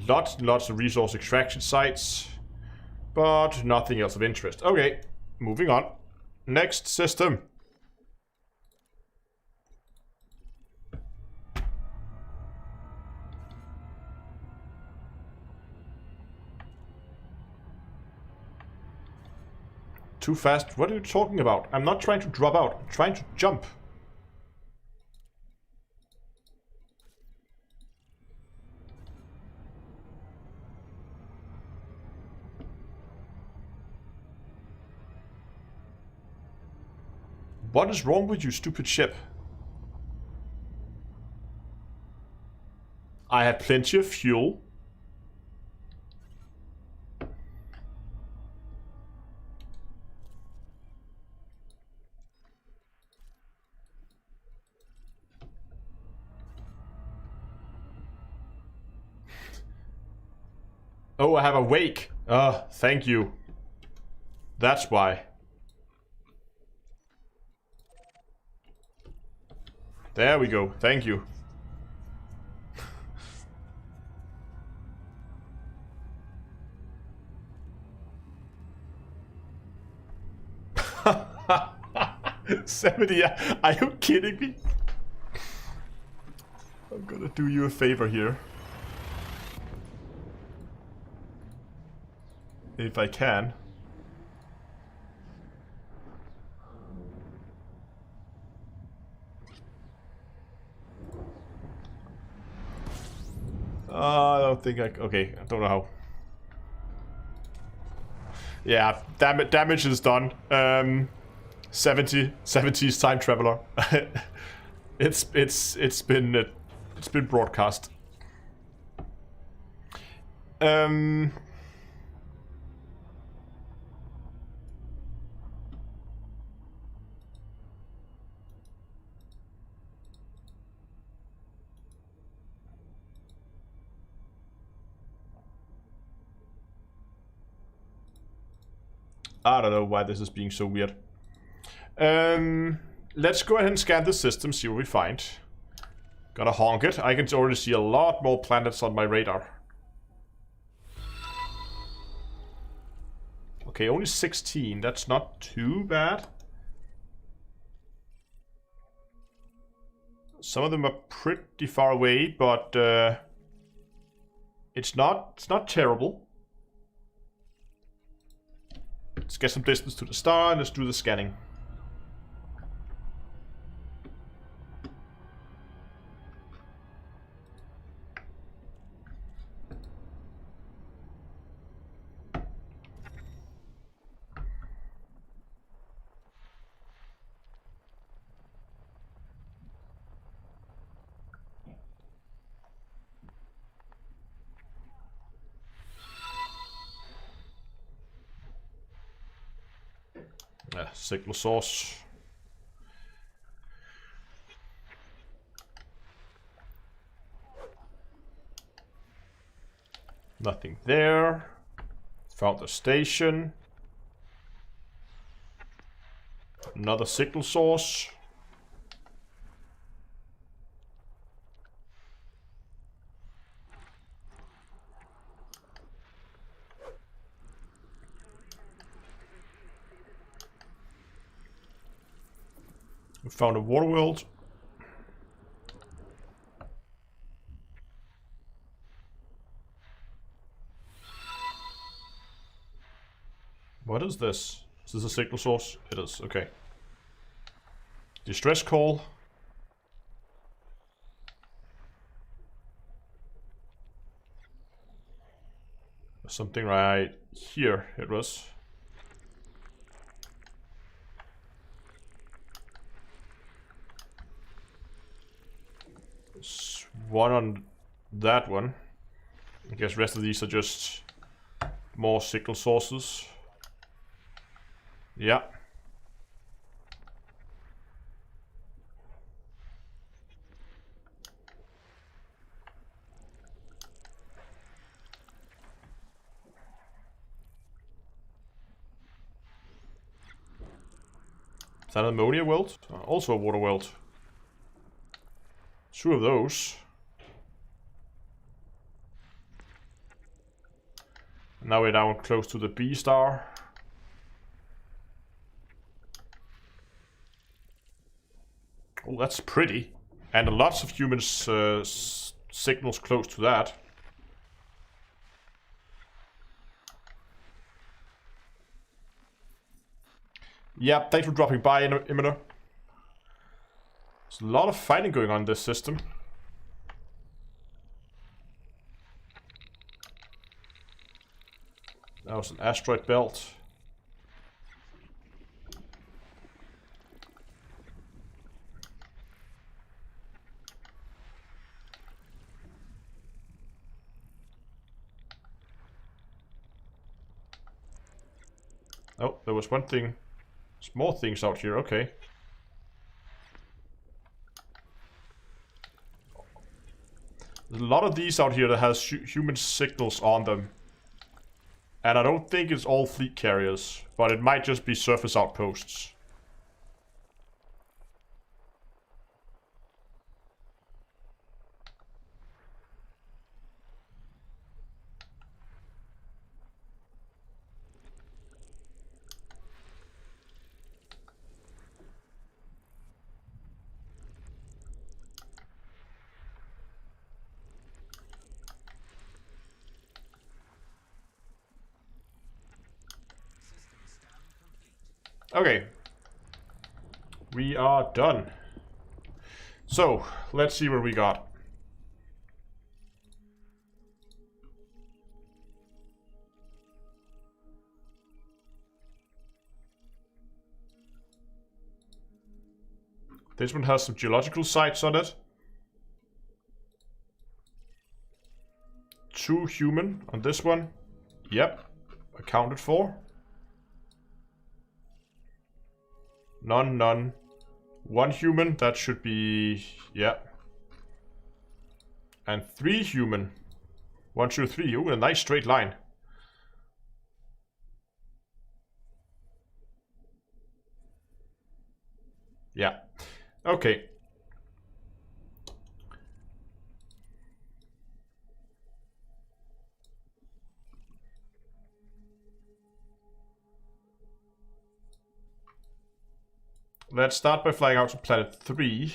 Lots and lots of resource extraction sites, but nothing else of interest. Okay, moving on. Next system. Too fast? What are you talking about? I'm not trying to drop out. I'm trying to jump. What is wrong with you, stupid ship? I have plenty of fuel. Oh, I have a wake. Thank you. That's why. There we go. Thank you. 70, are you kidding me? I'm gonna do you a favor here. If I can. I don't think I... Okay, I don't know how. Yeah, damage is done. 70's time traveler. it's been broadcast. I don't know why this is being so weird. Let's go ahead and scan the system, see what we find. Gotta honk it. I can already see a lot more planets on my radar. Okay, only 16. That's not too bad. Some of them are pretty far away, but it's not terrible. Let's get some distance to the star and let's do the scanning. Signal source. Nothing there. Found the station. Another signal source. We found a water world. What is this? Is this a signal source? It is, okay. Distress call. Something right here, it was. There's one on that one. I guess the rest of these are just more signal sources. Yeah. Is that an ammonia world? Also a water world. Two of those. Now we're down close to the B star. Oh, that's pretty. And lots of humans signals close to that. Yeah, thanks for dropping by, Iminer. There's a lot of fighting going on in this system. That was an asteroid belt. Oh, there was one thing. There's more things out here, okay. There's a lot of these out here that has human signals on them. And I don't think it's all fleet carriers, but it might just be surface outposts. Okay. We are done. So, let's see what we got. This one has some geological sites on it. 2 human on this one. Yep. Accounted for. None, none. 1 human, that should be... yeah. And 3 human. 1, 2, 3. Ooh, a nice straight line. Yeah. Okay. Let's start by flying out to planet 3.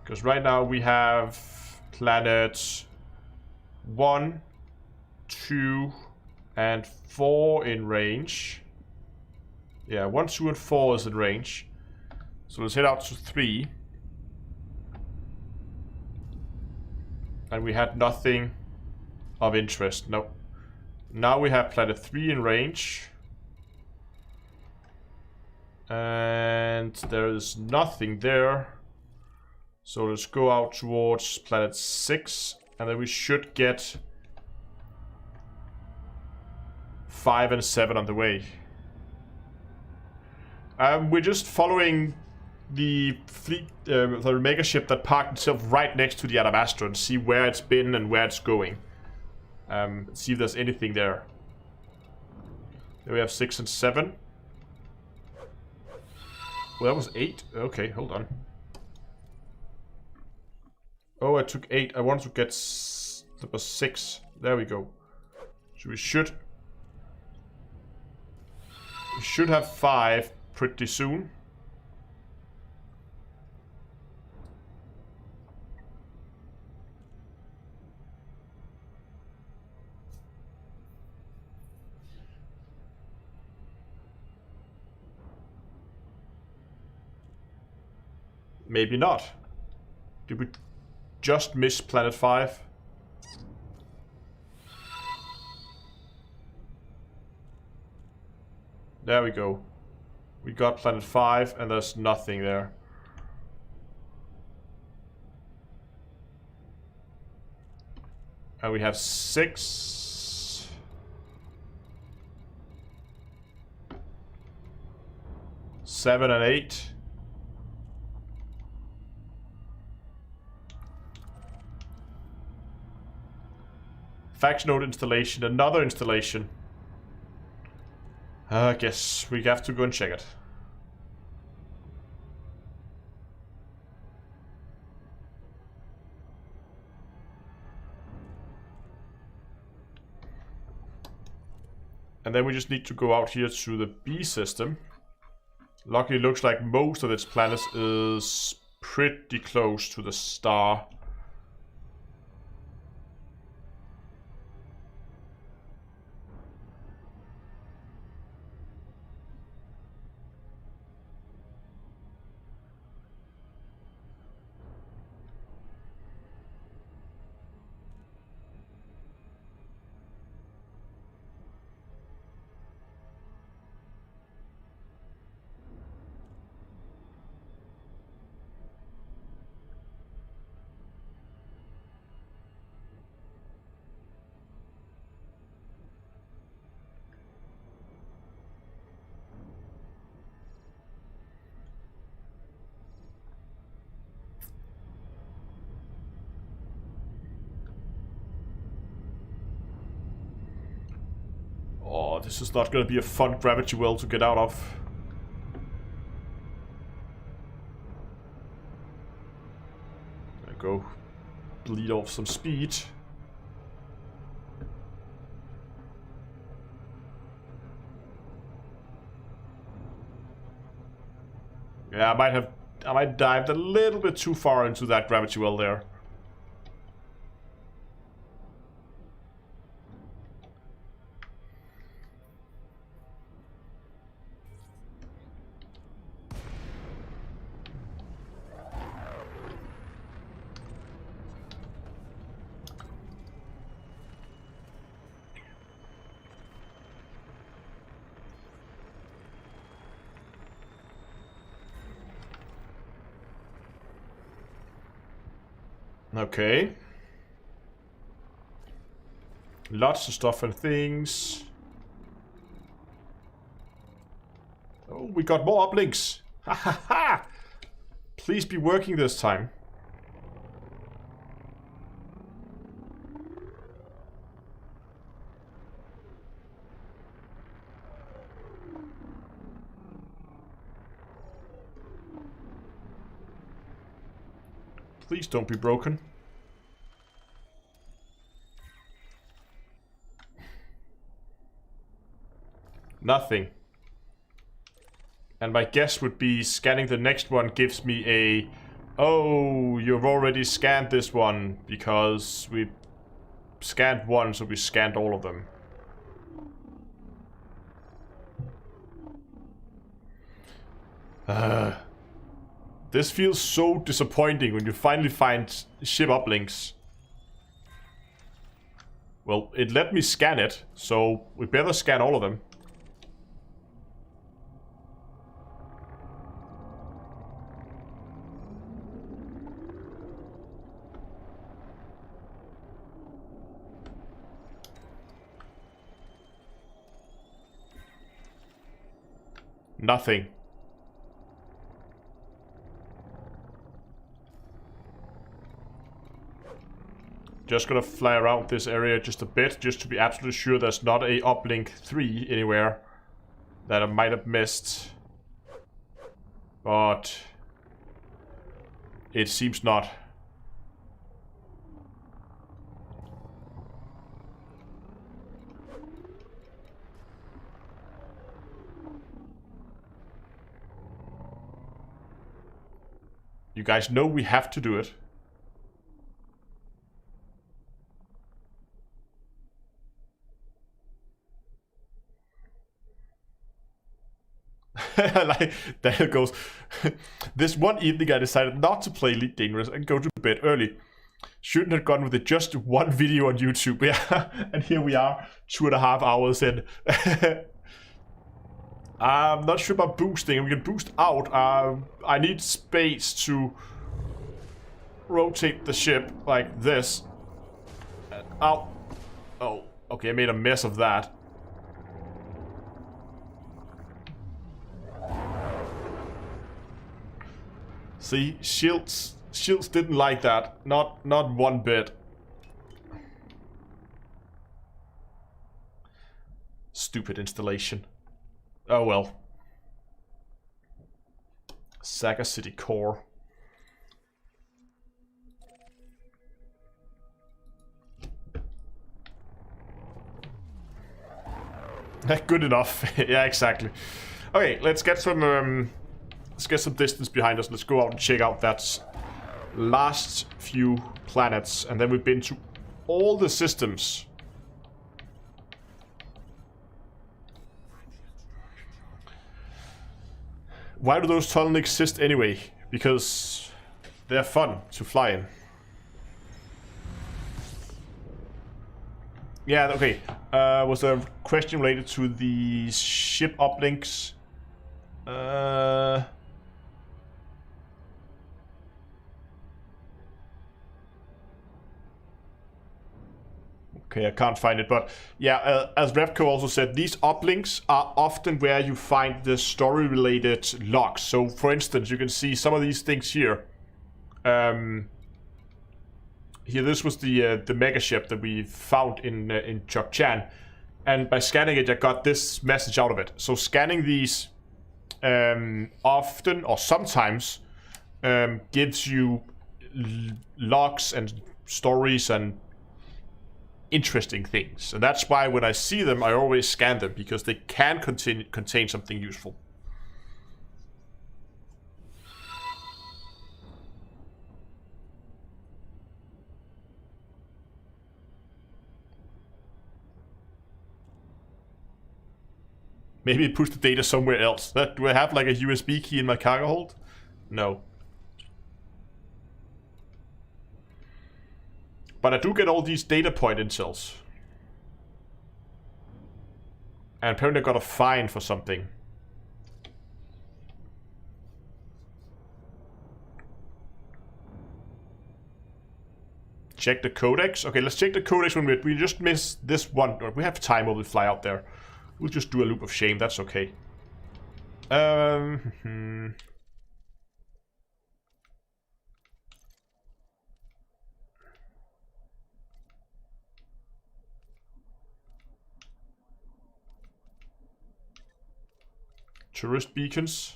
Because right now we have planets 1, 2, and 4 in range. Yeah, 1, 2, and 4 is in range. So let's head out to 3. And we had nothing of interest. Nope. Now we have planet 3 in range. And there is nothing there. So let's go out towards planet 6. And then we should get 5 and 7 on the way. We're just following the fleet, the mega ship that parked itself right next to the Adamastor and see where it's been and where it's going. See if there's anything there. There we have 6 and 7. Well, that was 8. Okay, hold on. Oh, I took 8. I wanted to get that was 6. There we go. So we should have 5 pretty soon. Maybe not. Did we just miss planet 5? There we go. We got planet 5 and there's nothing there. And we have 6. Seven and 8. Fax node installation, another installation. I guess we have to go and check it. And then we just need to go out here to the B system. Luckily, it looks like most of its planets is pretty close to the star. Oh, this is not going to be a fun gravity well to get out of. There we go. Bleed off some speed. Yeah, I might dived a little bit too far into that gravity well there. Okay. Lots of stuff and things. Oh, we got more uplinks. Ha ha ha! Please be working this time. Please don't be broken. Nothing. And my guess would be scanning the next one gives me a... Oh, you've already scanned this one because we scanned one, so we scanned all of them. This feels so disappointing when you finally find ship uplinks. Well, it let me scan it, so we better scan all of them. Nothing. Just gonna fly around this area just a bit, just to be absolutely sure there's not a uplink 3 anywhere that I might have missed. But it seems not. You guys know we have to do it. Like, there it goes. This one evening I decided not to play Elite Dangerous and go to bed early. Shouldn't have gone with it, just one video on YouTube. Yeah, and here we are, 2.5 hours in. I'm not sure about boosting. We can boost out. I need space to rotate the ship like this. Ow. Oh, okay, I made a mess of that. See, shields didn't like that. Not one bit. Stupid installation. Oh well. Saga City Core. Good enough. Yeah, exactly. Okay, let's get some distance behind us. Let's go out and check out that last few planets, and then we've been to all the systems. Why do those tunnels exist anyway? Because they're fun to fly in. Yeah, okay. Was there a question related to the ship uplinks? Okay, I can't find it, but yeah, as Revco also said, these uplinks are often where you find the story-related logs. So, for instance, you can see some of these things here. Here, this was the mega ship that we found in Chukchan, and by scanning it, I got this message out of it. So, scanning these often or sometimes gives you logs and stories and interesting things, and that's why when I see them I always scan them, because they can contain something useful. Maybe push the data somewhere else. Do I have like a USB key in my cargo hold? No. But I do get all these data point intels. And apparently I got a fine for something. Check the codex. Okay, let's check the codex when we just missed this one. We have time while we fly out there. We'll just do a loop of shame. That's okay. Tourist beacons.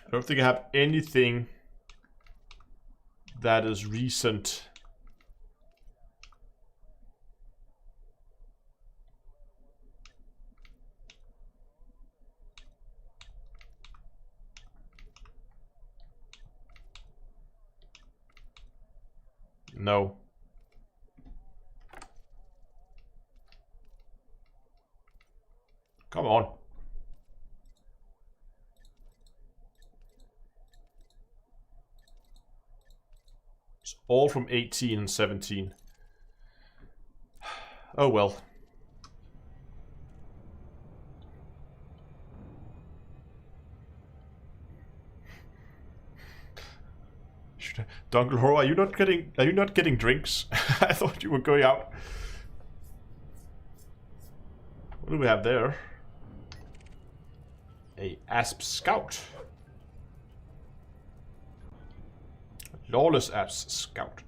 I don't think I have anything that is recent. No. Come on. It's all from 18 and 17. Oh well. Dunkel Horror, are you not getting drinks? I thought you were going out. What do we have there? A Asp Scout. Lawless Asp Scout.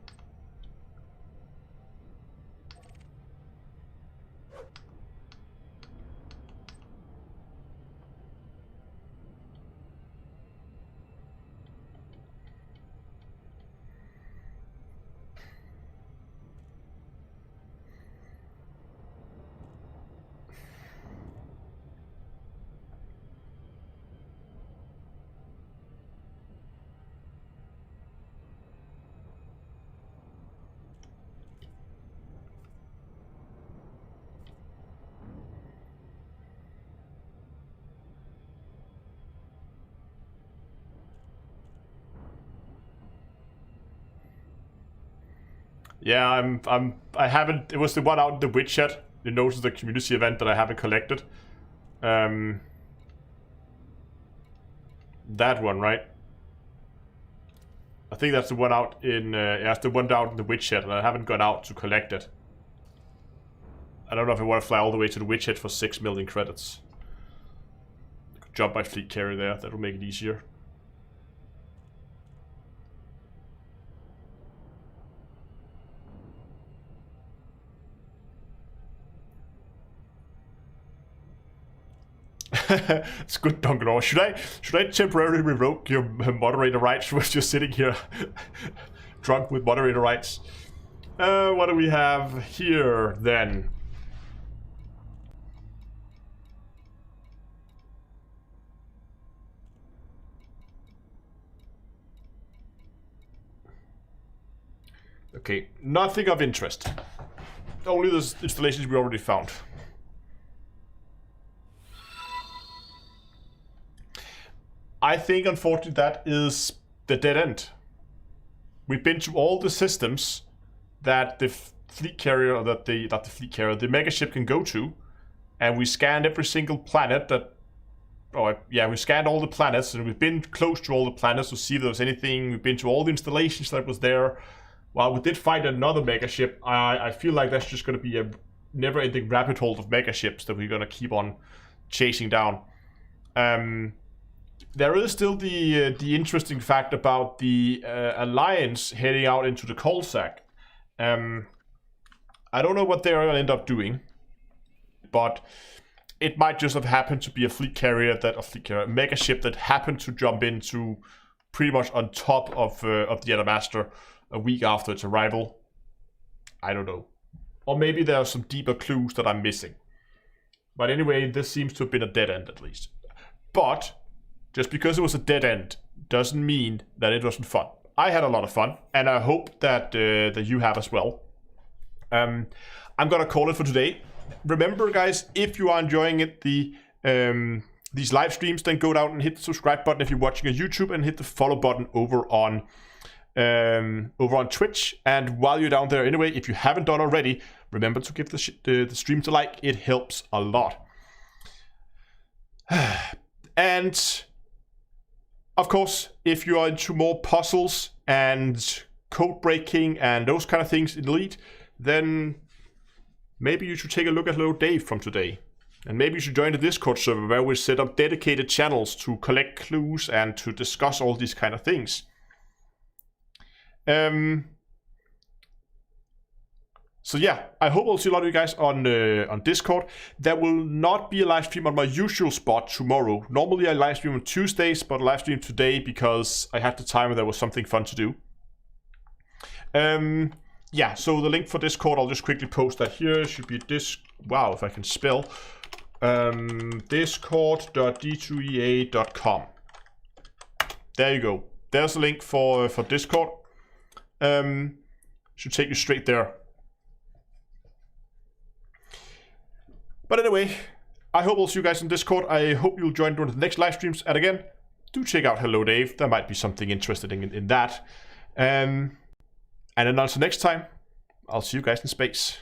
Yeah, I haven't. It was the one out in the Witchet. You notice the community event that I haven't collected. That one, right? I think that's the one out in. Yeah, that's the one out in the Witchet, and I haven't gone out to collect it. I don't know if I want to fly all the way to the Witchet for 6 million credits. I could jump my fleet carrier there. That will make it easier. It's good, Duncan. Should I temporarily revoke your moderator rights with just sitting here drunk with moderator rights? What do we have here then? Okay, nothing of interest. Only the installations we already found. I think, unfortunately, that is the dead end. We've been to all the systems that the fleet carrier, or that the the megaship can go to, and we scanned every single planet that. Oh yeah, we scanned all the planets, and we've been close to all the planets to see if there was anything. We've been to all the installations that was there. While we did find another megaship, I feel like that's just going to be a never-ending rabbit hole of megaships that we're going to keep on chasing down. There is still the interesting fact about the Alliance heading out into the Colsac. I don't know what they're going to end up doing, but it might just have happened to be a megaship that happened to jump into pretty much on top of the Adamastor a week after its arrival. I don't know. Or maybe there are some deeper clues that I'm missing. But anyway, this seems to have been a dead end at least. But just because it was a dead end doesn't mean that it wasn't fun. I had a lot of fun, and I hope that that you have as well. I'm gonna call it for today. Remember, guys, if you are enjoying it, these live streams, then go down and hit the subscribe button if you're watching on YouTube, and hit the follow button over on over on Twitch. And while you're down there anyway, if you haven't done already, remember to give the stream a like. It helps a lot. And of course, if you are into more puzzles and code breaking and those kind of things in Elite, then maybe you should take a look at little Dave from today. And maybe you should join the Discord server where we set up dedicated channels to collect clues and to discuss all these kind of things. So yeah, I hope I'll see a lot of you guys on Discord. There will not be a live stream on my usual spot tomorrow. Normally I live stream on Tuesdays, but I live stream today because I had the time and there was something fun to do. Yeah, so the link for Discord, I'll just quickly post that here. It should be wow, if I can spell. Discord.d2ea.com. There you go. There's the link for Discord. Should take you straight there. But anyway, I hope I'll see you guys on Discord. I hope you'll join during the next live streams. And again, do check out Hello Dave. There might be something interesting in that. And then until next time, I'll see you guys in space.